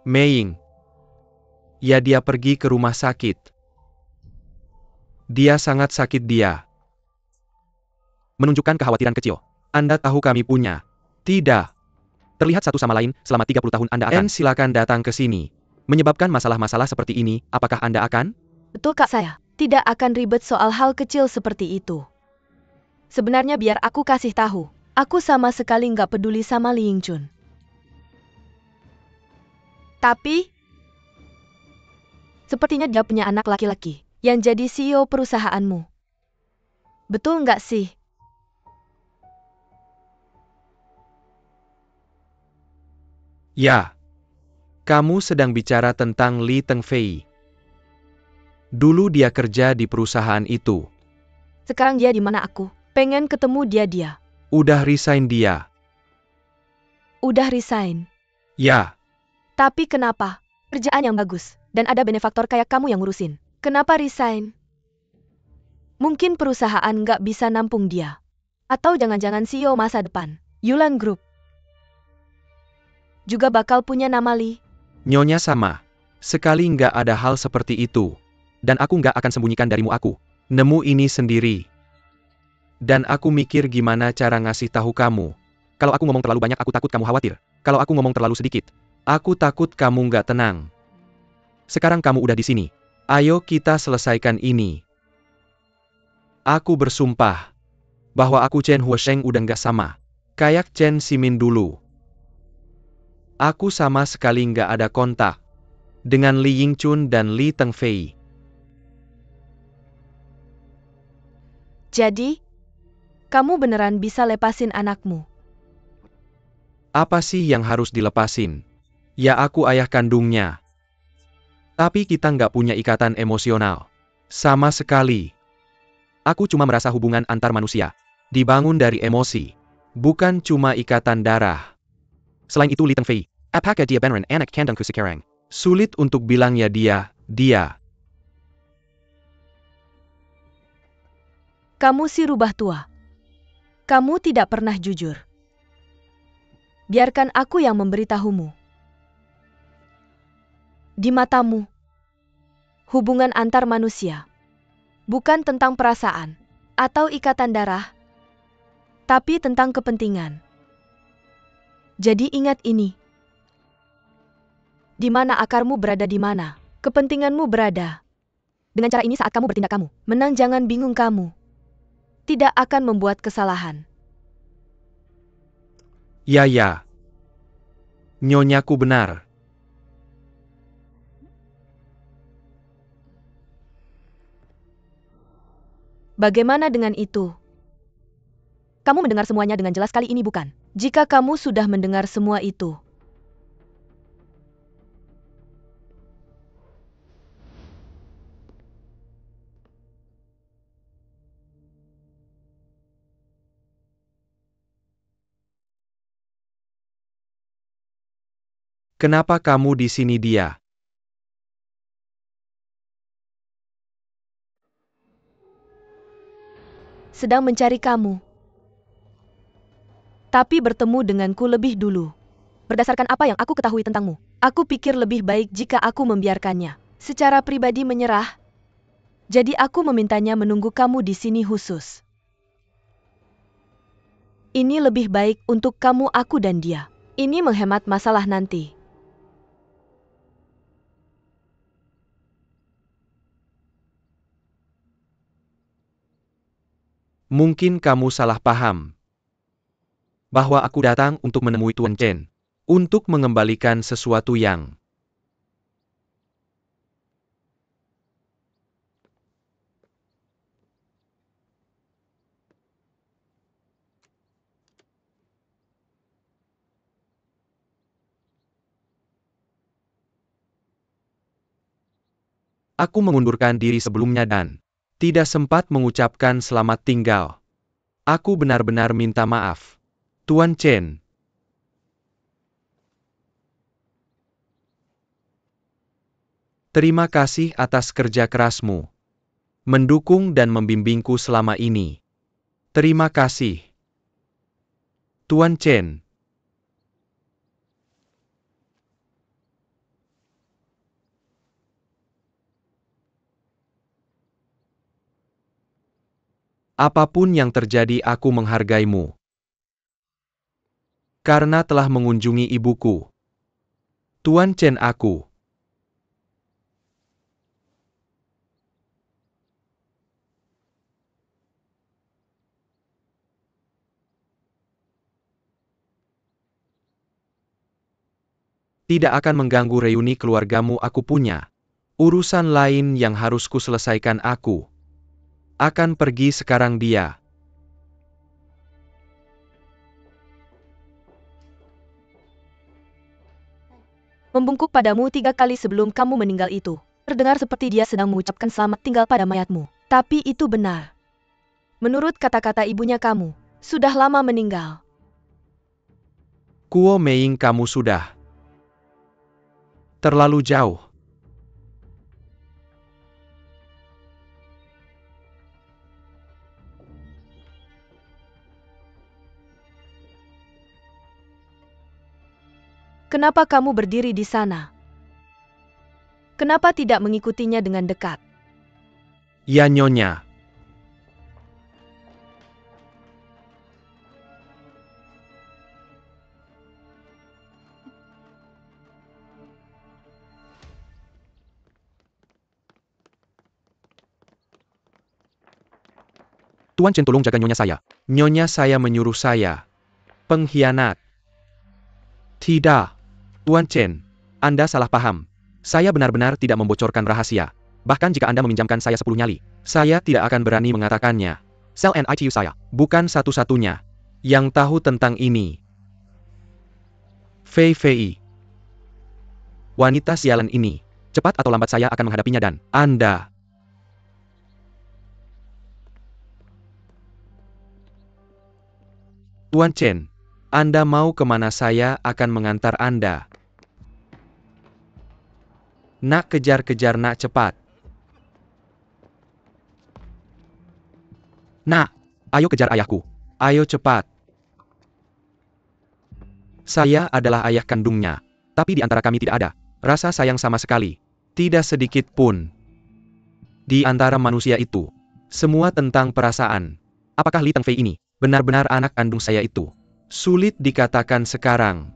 Meiying. Ya, dia pergi ke rumah sakit. Dia sangat sakit dia. Menunjukkan kekhawatiran kecil. Anda tahu kami punya. Tidak. Terlihat satu sama lain selama 30 tahun Anda akan. Silakan datang ke sini. Menyebabkan masalah-masalah seperti ini, apakah Anda akan? Betul kak saya. Tidak akan ribet soal hal kecil seperti itu. Sebenarnya biar aku kasih tahu. Aku sama sekali nggak peduli sama Li Yingchun. Tapi sepertinya dia punya anak laki-laki yang jadi CEO perusahaanmu. Betul nggak sih? Ya. Kamu sedang bicara tentang Li Tengfei. Dulu dia kerja di perusahaan itu. Sekarang dia di mana aku? Pengen ketemu dia. Udah resign dia. Udah resign. Ya. Tapi kenapa? Kerjaan yang bagus. Dan ada benefaktor kayak kamu yang ngurusin. Kenapa resign? Mungkin perusahaan nggak bisa nampung dia. Atau jangan-jangan CEO masa depan, Yulan Group, juga bakal punya nama Li. Nyonya sama. Sekali nggak ada hal seperti itu. Dan aku nggak akan sembunyikan darimu, aku nemu ini sendiri. Dan aku mikir gimana cara ngasih tahu kamu. Kalau aku ngomong terlalu banyak, aku takut kamu khawatir. Kalau aku ngomong terlalu sedikit, aku takut kamu nggak tenang. Sekarang kamu udah di sini. Ayo kita selesaikan ini. Aku bersumpah bahwa aku Chen Huosheng udah nggak sama kayak Chen Ximin dulu. Aku sama sekali nggak ada kontak dengan Li Yingchun dan Li Tengfei. Jadi, kamu beneran bisa lepasin anakmu? Apa sih yang harus dilepasin? Ya aku ayah kandungnya. Tapi kita nggak punya ikatan emosional. Sama sekali. Aku cuma merasa hubungan antar manusia dibangun dari emosi, bukan cuma ikatan darah. Selain itu Li Tengfei, apakah dia beneran anak kandungku sekarang? Sulit untuk bilangnya dia. Kamu si rubah tua. Kamu tidak pernah jujur. Biarkan aku yang memberitahumu. Di matamu, hubungan antar manusia bukan tentang perasaan atau ikatan darah, tapi tentang kepentingan. Jadi ingat ini. Di mana akarmu berada, di mana kepentinganmu berada. Dengan cara ini saat kamu bertindak kamu menang, jangan bingung, kamu tidak akan membuat kesalahan. Ya. Nyonyaku benar. Bagaimana dengan itu? Kamu mendengar semuanya dengan jelas kali ini, bukan? Jika kamu sudah mendengar semua itu, Kenapa kamu di sini, dia? sedang mencari kamu. Tapi bertemu denganku lebih dulu. Berdasarkan apa yang aku ketahui tentangmu, aku pikir lebih baik jika aku membiarkannya secara pribadi menyerah. Jadi aku memintanya menunggu kamu di sini khusus. Ini lebih baik untuk kamu, aku dan dia. Ini menghemat masalah nanti. Mungkin kamu salah paham. Bahwa aku datang untuk menemui Tuan Chen. Untuk mengembalikan sesuatu yang... Aku mengundurkan diri sebelumnya dan tidak sempat mengucapkan selamat tinggal. Aku benar-benar minta maaf. Tuan Chen. Terima kasih atas kerja kerasmu. Mendukung dan membimbingku selama ini. Terima kasih. Tuan Chen. Apapun yang terjadi, aku menghargaimu. Karena telah mengunjungi ibuku. Tuan Chen, aku. Tidak akan mengganggu reuni keluargamu, aku punya urusan lain yang harus kuselesaikan. Aku akan pergi sekarang, dia. Membungkuk padamu 3 kali sebelum kamu meninggal itu. Terdengar seperti dia sedang mengucapkan selamat tinggal pada mayatmu. Tapi itu benar. Menurut kata-kata ibunya, kamu sudah lama meninggal. Kuo Meiying, kamu sudah terlalu jauh. Kenapa kamu berdiri di sana? Kenapa tidak mengikutinya dengan dekat? Ya, Nyonya. Tuan Chen, tolong jaga nyonya saya. Nyonya saya menyuruh saya. Pengkhianat. Tidak. Tuan Chen, Anda salah paham. Saya benar-benar tidak membocorkan rahasia. Bahkan jika Anda meminjamkan saya 10 nyali, saya tidak akan berani mengatakannya. Sel NITU saya, bukan satu-satunya yang tahu tentang ini. Fei Fei. Wanita sialan ini. Cepat atau lambat saya akan menghadapinya dan Anda. Tuan Chen, Anda mau kemana saya akan mengantar Anda. Nak kejar-kejar nak cepat. Nak, ayo kejar ayahku. Ayo cepat. Saya adalah ayah kandungnya. Tapi di antara kami tidak ada rasa sayang sama sekali. Tidak sedikit pun. Di antara manusia itu. Semua tentang perasaan. Apakah Li Tengfei ini benar-benar anak kandung saya itu? Sulit dikatakan sekarang.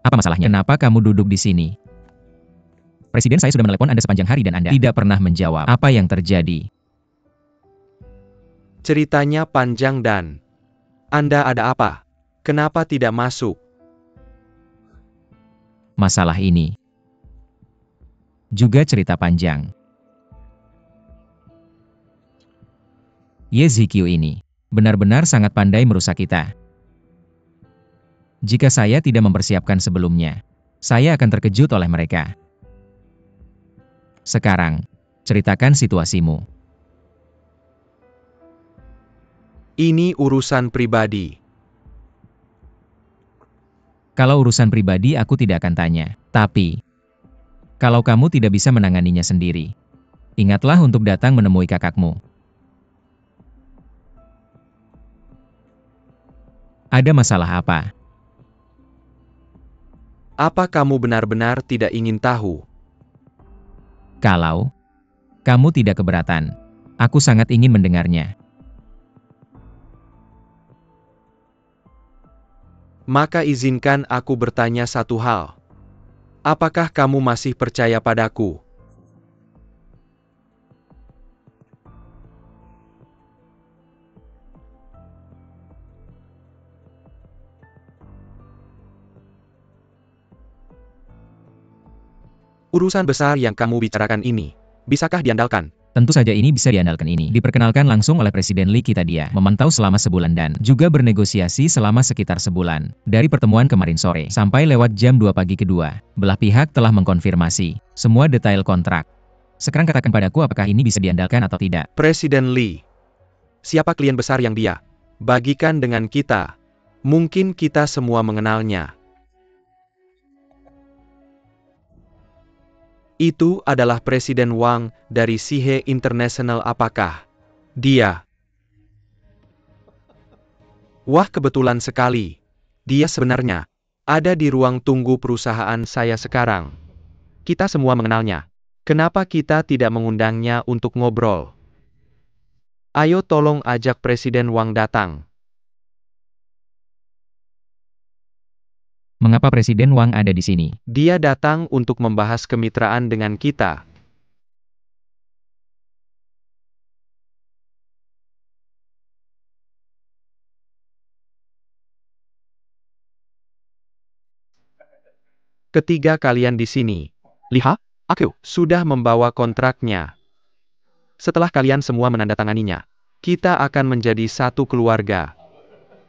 Apa masalahnya? Kenapa kamu duduk di sini? Presiden saya sudah menelepon Anda sepanjang hari dan Anda tidak pernah menjawab. Apa yang terjadi? Ceritanya panjang dan Anda ada apa? Kenapa tidak masuk? Masalah ini juga cerita panjang. Ye Zikyu ini benar-benar sangat pandai merusak kita. Jika saya tidak mempersiapkan sebelumnya, saya akan terkejut oleh mereka. Sekarang, ceritakan situasimu. Ini urusan pribadi. Kalau urusan pribadi aku tidak akan tanya. Tapi, kalau kamu tidak bisa menanganinya sendiri, ingatlah untuk datang menemui kakakmu. Ada masalah apa? Apa kamu benar-benar tidak ingin tahu? Kalau kamu tidak keberatan, aku sangat ingin mendengarnya. Maka izinkan aku bertanya satu hal. Apakah kamu masih percaya padaku? Urusan besar yang kamu bicarakan ini, bisakah diandalkan? Tentu saja ini bisa diandalkan ini. Diperkenalkan langsung oleh Presiden Li kita dia. Memantau selama sebulan dan juga bernegosiasi selama sekitar sebulan. Dari pertemuan kemarin sore sampai lewat jam 2 pagi kedua, belah pihak telah mengkonfirmasi semua detail kontrak. Sekarang katakan padaku apakah ini bisa diandalkan atau tidak. Presiden Li. Siapa klien besar yang dia bagikan dengan kita? Mungkin kita semua mengenalnya. Itu adalah Presiden Wang dari Sihe International. Apakah dia? Wah, kebetulan sekali. Dia sebenarnya ada di ruang tunggu perusahaan saya sekarang. Kita semua mengenalnya. Kenapa kita tidak mengundangnya untuk ngobrol? Ayo tolong ajak Presiden Wang datang. Mengapa Presiden Wang ada di sini? Dia datang untuk membahas kemitraan dengan kita. Ketiga kalian di sini. Lihat, aku sudah membawa kontraknya. Setelah kalian semua menandatanganinya, kita akan menjadi satu keluarga.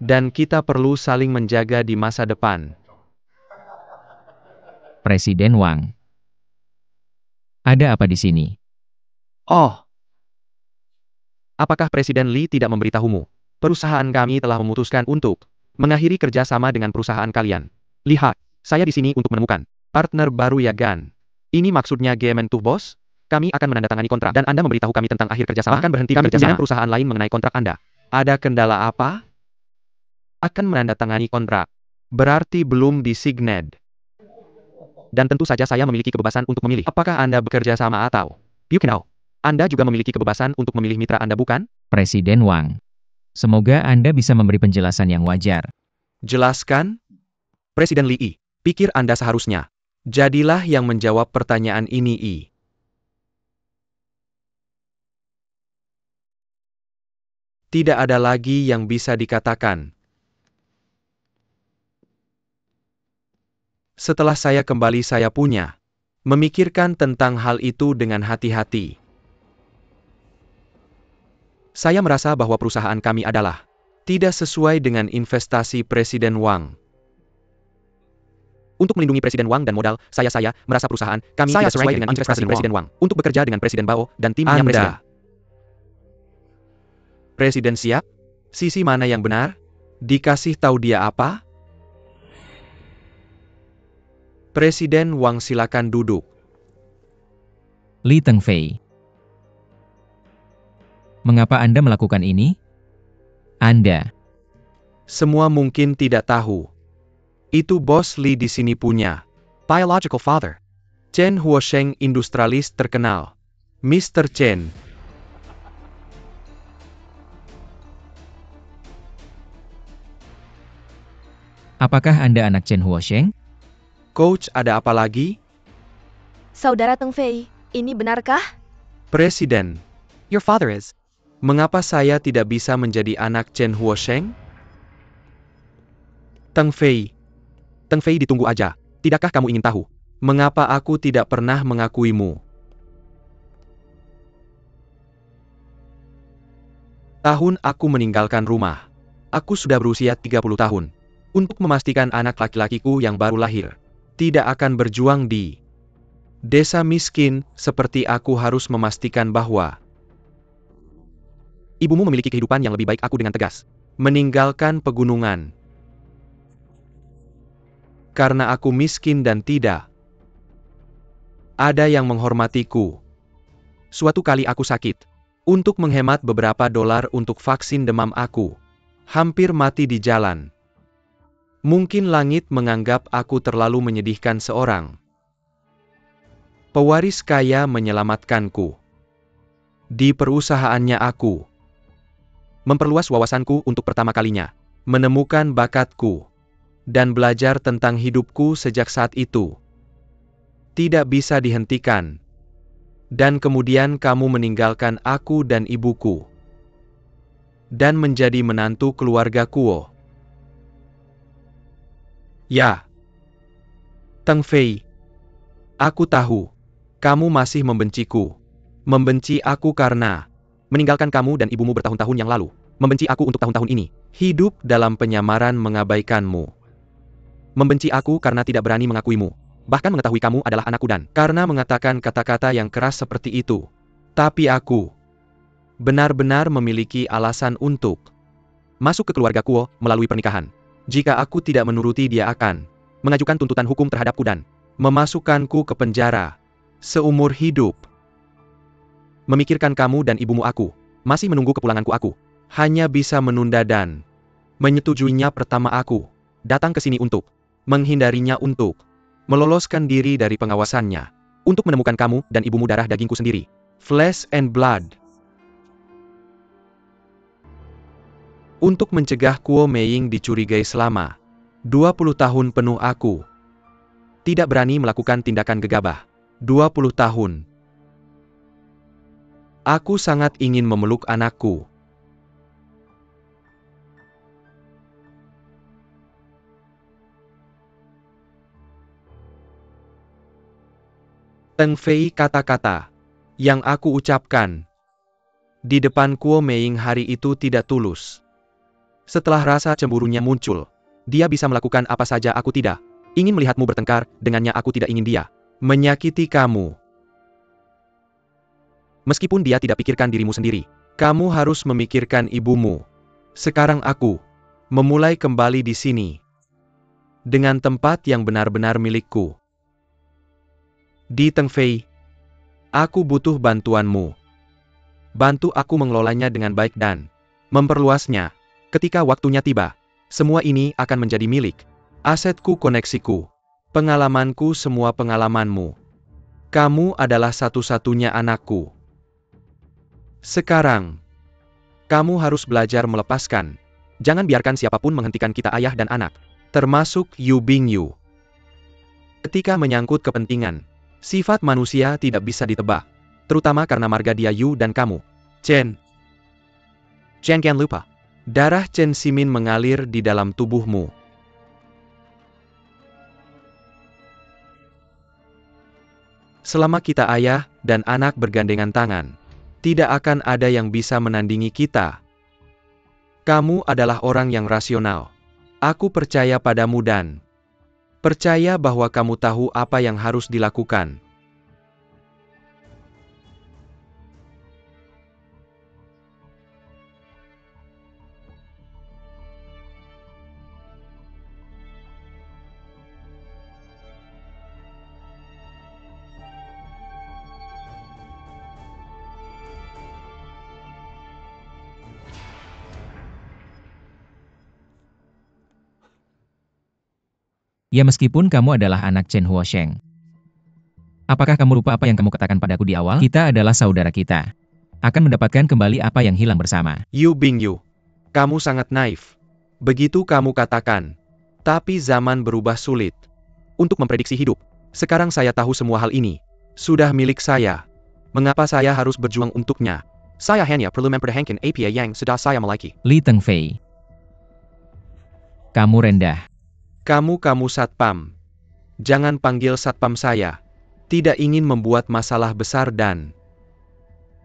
Dan kita perlu saling menjaga di masa depan. Presiden Wang. Ada apa di sini? Oh. Apakah Presiden Li tidak memberitahumu? Perusahaan kami telah memutuskan untuk mengakhiri kerjasama dengan perusahaan kalian. Lihat, saya di sini untuk menemukan partner baru ya Gan. Ini maksudnya Gemen tuh bos? Kami akan menandatangani kontrak dan Anda memberitahu kami tentang akhir kerjasama akan berhenti kerja dengan perusahaan lain mengenai kontrak Anda. Ada kendala apa? Akan menandatangani kontrak. Berarti belum disigned. Dan tentu saja saya memiliki kebebasan untuk memilih apakah Anda bekerja sama atau you can know. Anda juga memiliki kebebasan untuk memilih mitra Anda, bukan? Presiden Wang. Semoga Anda bisa memberi penjelasan yang wajar. Jelaskan? Presiden Li, pikir Anda seharusnya. Jadilah yang menjawab pertanyaan ini, I. Tidak ada lagi yang bisa dikatakan. Setelah saya kembali saya punya memikirkan tentang hal itu dengan hati-hati. Saya merasa bahwa perusahaan kami adalah tidak sesuai dengan investasi Presiden Wang. Untuk melindungi Presiden Wang dan modal, saya merasa perusahaan kami tidak sesuai dengan investasi Presiden Wang. Untuk bekerja dengan Presiden Bao dan timnya Presiden. Presiden siap? Sisi mana yang benar? Dikasih tahu dia apa? Presiden Wang, silakan duduk. Li Tengfei. Mengapa Anda melakukan ini? Anda. Semua mungkin tidak tahu. Itu bos Li di sini punya biological father. Chen Huosheng, industrialis terkenal. Mr. Chen. Apakah Anda anak Chen Huosheng? Coach, ada apa lagi? Saudara Teng Fei, ini benarkah? Presiden. Your father is. Mengapa saya tidak bisa menjadi anak Chen Huosheng? Teng Fei. Teng Fei, ditunggu aja. Tidakkah kamu ingin tahu mengapa aku tidak pernah mengakuimu? Tahun aku meninggalkan rumah. Aku sudah berusia 30 tahun. Untuk memastikan anak laki-lakiku yang baru lahir tidak akan berjuang di desa miskin seperti aku, harus memastikan bahwa ibumu memiliki kehidupan yang lebih baik. Aku dengan tegas meninggalkan pegunungan. Karena aku miskin dan tidak ada yang menghormatiku. Suatu kali aku sakit. Untuk menghemat beberapa dolar untuk vaksin demam, aku hampir mati di jalan. Mungkin langit menganggap aku terlalu menyedihkan. Seorang pewaris kaya menyelamatkanku. Di perusahaannya aku memperluas wawasanku untuk pertama kalinya, menemukan bakatku, dan belajar tentang hidupku. Sejak saat itu tidak bisa dihentikan. Dan kemudian kamu meninggalkan aku dan ibuku, dan menjadi menantu keluarga Kuo. Ya, Teng Fei, aku tahu kamu masih membenciku. Membenci aku karena meninggalkan kamu dan ibumu bertahun-tahun yang lalu. Membenci aku untuk tahun-tahun ini. Hidup dalam penyamaran, mengabaikanmu. Membenci aku karena tidak berani mengakuimu. Bahkan mengetahui kamu adalah anakku dan karena mengatakan kata-kata yang keras seperti itu. Tapi aku benar-benar memiliki alasan untuk masuk ke keluarga Kuo melalui pernikahan. Jika aku tidak menuruti, dia akan mengajukan tuntutan hukum terhadapku dan memasukkanku ke penjara seumur hidup. Memikirkan kamu dan ibumu, aku masih menunggu kepulanganku. Aku hanya bisa menunda dan menyetujuinya. Pertama aku datang ke sini untuk menghindarinya, untuk meloloskan diri dari pengawasannya, untuk menemukan kamu dan ibumu, darah dagingku sendiri. Flesh and blood. Untuk mencegah Kuo Meiying dicurigai selama 20 tahun penuh, aku tidak berani melakukan tindakan gegabah. 20 tahun. Aku sangat ingin memeluk anakku. Teng Fei, kata-kata yang aku ucapkan di depan Kuo Meiying hari itu tidak tulus. Setelah rasa cemburunya muncul, dia bisa melakukan apa saja. Aku tidak ingin melihatmu bertengkar dengannya. Aku tidak ingin dia menyakiti kamu. Meskipun dia tidak pikirkan dirimu sendiri, kamu harus memikirkan ibumu. Sekarang aku memulai kembali di sini dengan tempat yang benar-benar milikku. Di Teng Fei, aku butuh bantuanmu. Bantu aku mengelolanya dengan baik dan memperluasnya. Ketika waktunya tiba, semua ini akan menjadi milik. Asetku, koneksiku, pengalamanku, semua pengalamanmu. Kamu adalah satu-satunya anakku. Sekarang, kamu harus belajar melepaskan. Jangan biarkan siapapun menghentikan kita ayah dan anak. Termasuk Yu Bingyu. Ketika menyangkut kepentingan, sifat manusia tidak bisa ditebak. Terutama karena marga dia Yu dan kamu. Chen. Jangan lupa. Darah Chen Ximin mengalir di dalam tubuhmu. Selama kita ayah dan anak bergandengan tangan, tidak akan ada yang bisa menandingi kita. Kamu adalah orang yang rasional. Aku percaya padamu dan percaya bahwa kamu tahu apa yang harus dilakukan. Ya meskipun kamu adalah anak Chen Huosheng. Apakah kamu lupa apa yang kamu katakan padaku di awal? Kita adalah saudara kita. Akan mendapatkan kembali apa yang hilang bersama. Yu Bingyu, kamu sangat naif. Begitu kamu katakan. Tapi zaman berubah sulit. Untuk memprediksi hidup. Sekarang saya tahu semua hal ini. Sudah milik saya. Mengapa saya harus berjuang untuknya? Saya hanya perlu mempertahankan apa yang sudah saya miliki. Li Tengfei. Kamu rendah. Kamu satpam. Jangan panggil satpam saya. Tidak ingin membuat masalah besar dan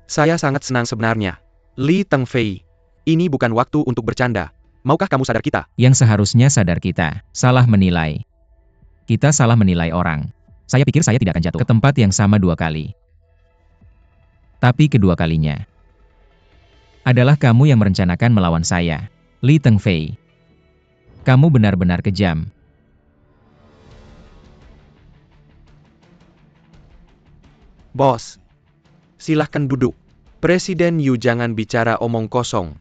saya sangat senang sebenarnya. Li Tengfei. Ini bukan waktu untuk bercanda. Maukah kamu sadar kita? Yang seharusnya sadar kita. Salah menilai. Kita salah menilai orang. Saya pikir saya tidak akan jatuh ke tempat yang sama 2 kali. Tapi kedua kalinya adalah kamu yang merencanakan melawan saya. Li Tengfei. Kamu benar-benar kejam. Bos. Silahkan duduk. Presiden Yu, jangan bicara omong kosong.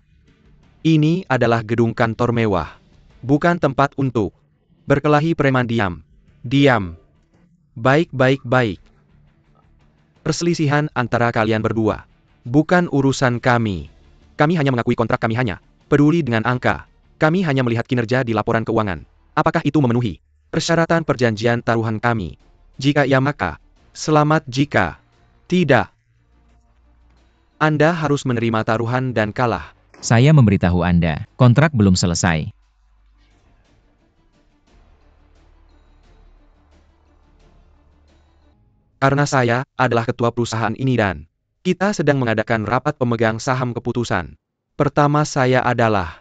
Ini adalah gedung kantor mewah. Bukan tempat untuk berkelahi preman. Diam. Diam. Baik. Perselisihan antara kalian berdua. Bukan urusan kami. Kami hanya mengakui kontrak, kami hanya peduli dengan angka. Kami hanya melihat kinerja di laporan keuangan. Apakah itu memenuhi persyaratan perjanjian taruhan kami? Jika iya maka, selamat. Jika tidak, Anda harus menerima taruhan dan kalah. Saya memberitahu Anda, kontrak belum selesai. Karena saya adalah ketua perusahaan ini dan kita sedang mengadakan rapat pemegang saham keputusan. Pertama saya adalah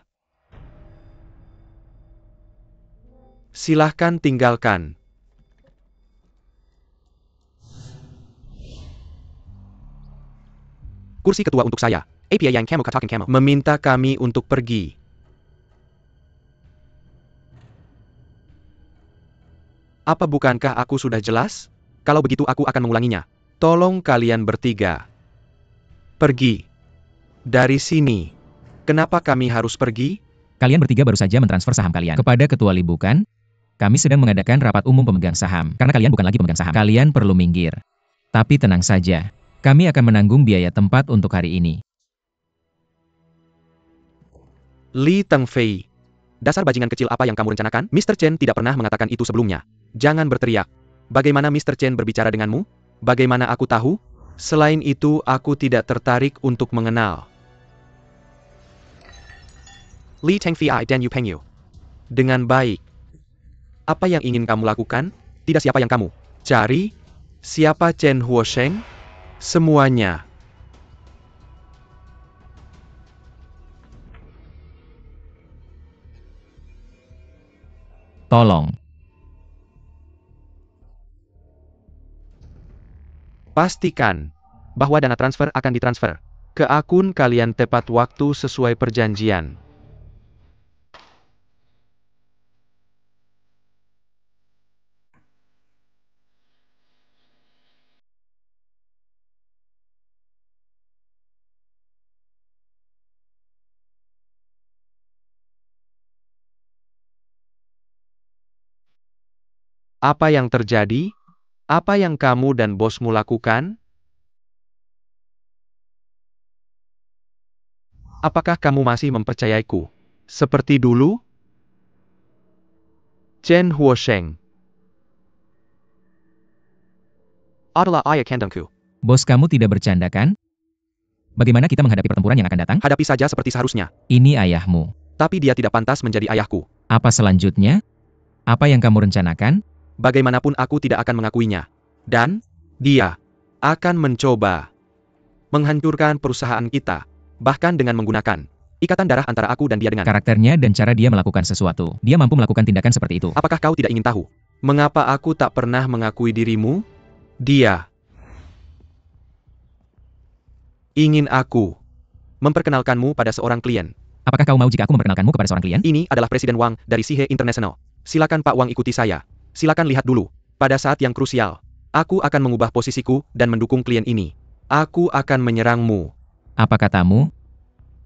silahkan tinggalkan. Kursi ketua untuk saya. Apa yang kamu katakan kamu meminta kami untuk pergi. Apa bukankah aku sudah jelas? Kalau begitu aku akan mengulanginya. Tolong kalian bertiga pergi dari sini. Kenapa kami harus pergi? Kalian bertiga baru saja mentransfer saham kalian kepada ketua Li, bukan? Kami sedang mengadakan rapat umum pemegang saham. Karena kalian bukan lagi pemegang saham. Kalian perlu minggir. Tapi tenang saja. Kami akan menanggung biaya tempat untuk hari ini. Li Tengfei. Dasar bajingan kecil, apa yang kamu rencanakan? Mr. Chen tidak pernah mengatakan itu sebelumnya. Jangan berteriak. Bagaimana Mr. Chen berbicara denganmu? Bagaimana aku tahu? Selain itu, aku tidak tertarik untuk mengenal Li Tengfei dan Yu Pengyu dengan baik. Apa yang ingin kamu lakukan? Tidak siapa yang kamu cari? Siapa Chen Huosheng? Semuanya. Tolong. Pastikan bahwa dana transfer akan ditransfer ke akun kalian tepat waktu sesuai perjanjian. Apa yang terjadi? Apa yang kamu dan bosmu lakukan? Apakah kamu masih mempercayaiku? Seperti dulu? Chen Huosheng adalah ayah kandungku. Bos kamu tidak bercanda kan? Bagaimana kita menghadapi pertempuran yang akan datang? Hadapi saja seperti seharusnya. Ini ayahmu. Tapi dia tidak pantas menjadi ayahku. Apa selanjutnya? Apa yang kamu rencanakan? Bagaimanapun aku tidak akan mengakuinya. Dan, dia akan mencoba menghancurkan perusahaan kita. Bahkan dengan menggunakan ikatan darah antara aku dan dia dengan Karakternya dan cara dia melakukan sesuatu. Dia mampu melakukan tindakan seperti itu. Apakah kau tidak ingin tahu? Mengapa aku tak pernah mengakui dirimu? Dia ingin aku memperkenalkanmu pada seorang klien. Apakah kau mau jika aku memperkenalkanmu kepada seorang klien? Ini adalah Presiden Wang dari Sihe International. Silakan Pak Wang ikuti saya. Silakan lihat dulu. Pada saat yang krusial, aku akan mengubah posisiku dan mendukung klien ini. Aku akan menyerangmu. Apa katamu?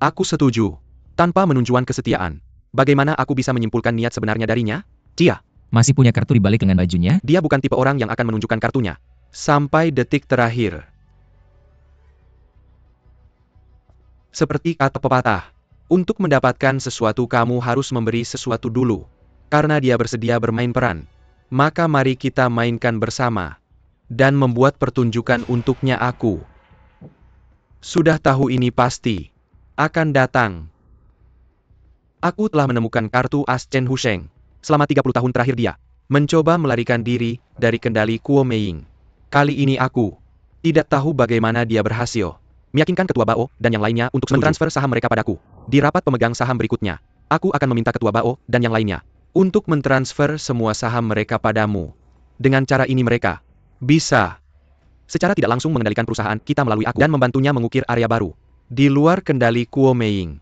Aku setuju. Tanpa menunjukkan kesetiaan. Bagaimana aku bisa menyimpulkan niat sebenarnya darinya? Dia Masih punya kartu di balik lengan bajunya? Dia bukan tipe orang yang akan menunjukkan kartunya. Sampai detik terakhir. Seperti kata pepatah. Untuk mendapatkan sesuatu kamu harus memberi sesuatu dulu. Karena dia bersedia bermain peran. Maka mari kita mainkan bersama. Dan membuat pertunjukan untuknya aku. Sudah tahu ini pasti akan datang. Aku telah menemukan kartu as Chen Husheng. Selama 30 tahun terakhir dia mencoba melarikan diri dari kendali Kuo Meiying. Kali ini aku tidak tahu bagaimana dia berhasil meyakinkan Ketua Bao dan yang lainnya untuk mentransfer saham mereka padaku. Di rapat pemegang saham berikutnya, aku akan meminta Ketua Bao dan yang lainnya untuk mentransfer semua saham mereka padamu. Dengan cara ini mereka bisa secara tidak langsung mengendalikan perusahaan kita melalui aku dan membantunya mengukir area baru di luar kendali Kuo Meiying.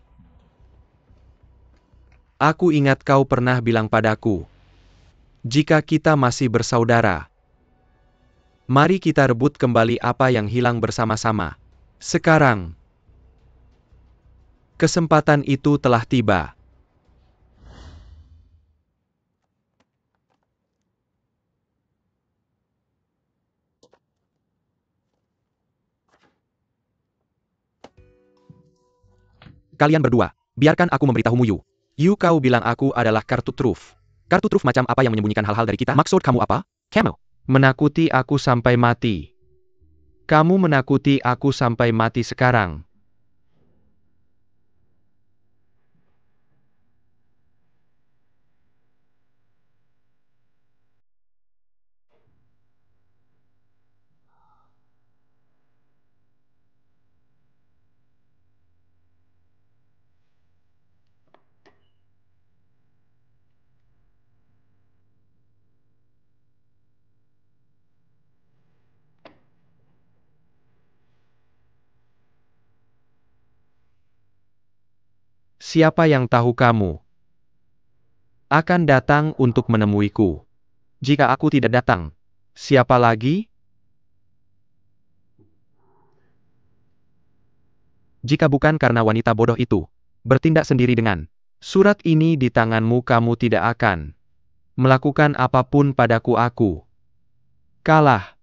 Aku ingat kau pernah bilang padaku, jika kita masih bersaudara, mari kita rebut kembali apa yang hilang bersama-sama. Sekarang, kesempatan itu telah tiba. Kalian berdua, biarkan aku memberitahumu Yu. Yu, kau bilang aku adalah kartu truf. Kartu truf macam apa yang menyembunyikan hal-hal dari kita? Maksud kamu apa? Camel. Menakuti aku sampai mati. Kamu menakuti aku sampai mati sekarang. Siapa yang tahu kamu akan datang untuk menemuiku? Jika aku tidak datang, siapa lagi? Jika bukan karena wanita bodoh itu bertindak sendiri dengan surat ini di tanganmu, kamu tidak akan melakukan apapun padaku. Aku kalah.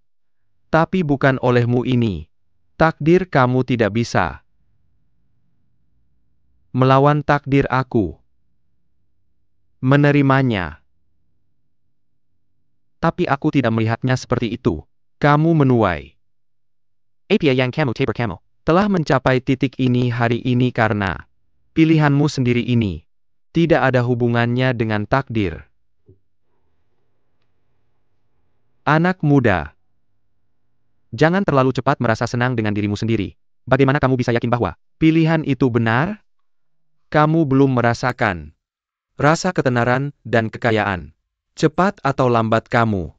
Tapi bukan olehmu ini. Takdir kamu tidak bisa melawan takdir aku. Menerimanya. Tapi aku tidak melihatnya seperti itu. Kamu menuai. Apa yang kamu taper kamu telah mencapai titik ini hari ini karena pilihanmu sendiri ini tidak ada hubungannya dengan takdir. Anak muda, jangan terlalu cepat merasa senang dengan dirimu sendiri. Bagaimana kamu bisa yakin bahwa pilihan itu benar? Kamu belum merasakan rasa ketenaran dan kekayaan. Cepat atau lambat kamu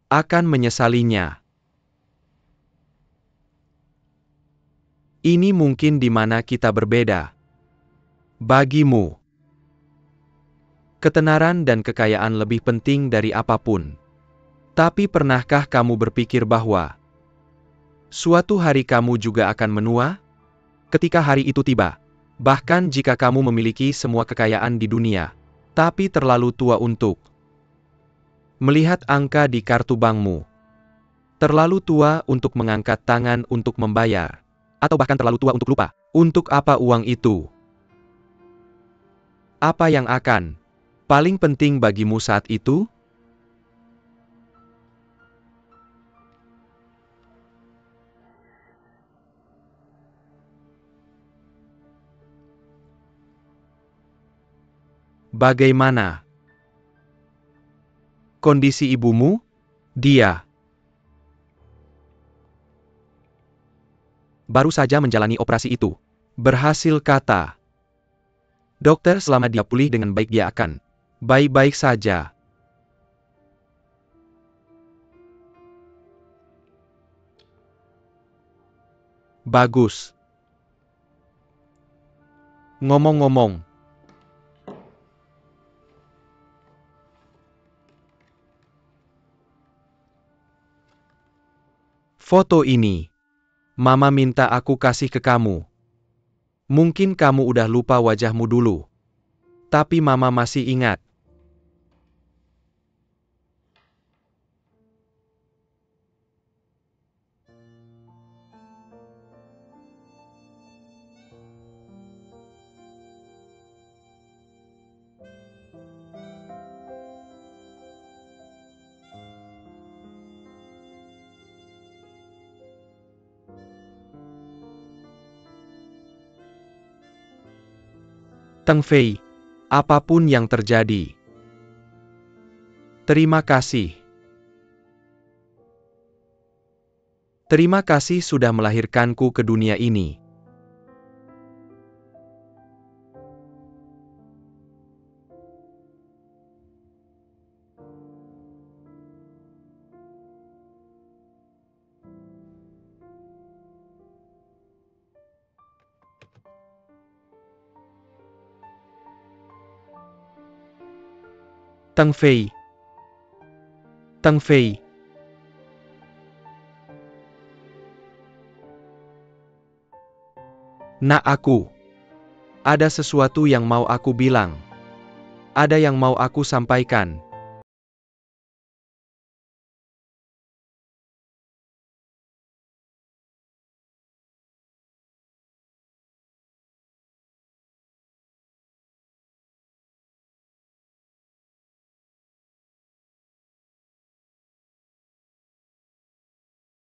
akan menyesalinya. Ini mungkin di mana kita berbeda. Bagimu, ketenaran dan kekayaan lebih penting dari apapun. Tapi pernahkah kamu berpikir bahwa suatu hari kamu juga akan menua? Ketika hari itu tiba, bahkan jika kamu memiliki semua kekayaan di dunia, tapi terlalu tua untuk melihat angka di kartu bankmu, terlalu tua untuk mengangkat tangan untuk membayar, atau bahkan terlalu tua untuk lupa. Untuk apa uang itu? Apa yang akan paling penting bagimu saat itu? Bagaimana kondisi ibumu? Dia baru saja menjalani operasi itu. Berhasil, kata dokter. Selama dia pulih dengan baik, dia akan baik-baik saja. Bagus. Ngomong-ngomong, foto ini Mama minta aku kasih ke kamu. Mungkin kamu udah lupa wajahmu dulu, tapi Mama masih ingat. Teng Fei, apapun yang terjadi, terima kasih. Terima kasih sudah melahirkanku ke dunia ini. Teng Fei. Teng Fei. Nak, aku ada sesuatu yang mau aku bilang. Ada yang mau aku sampaikan.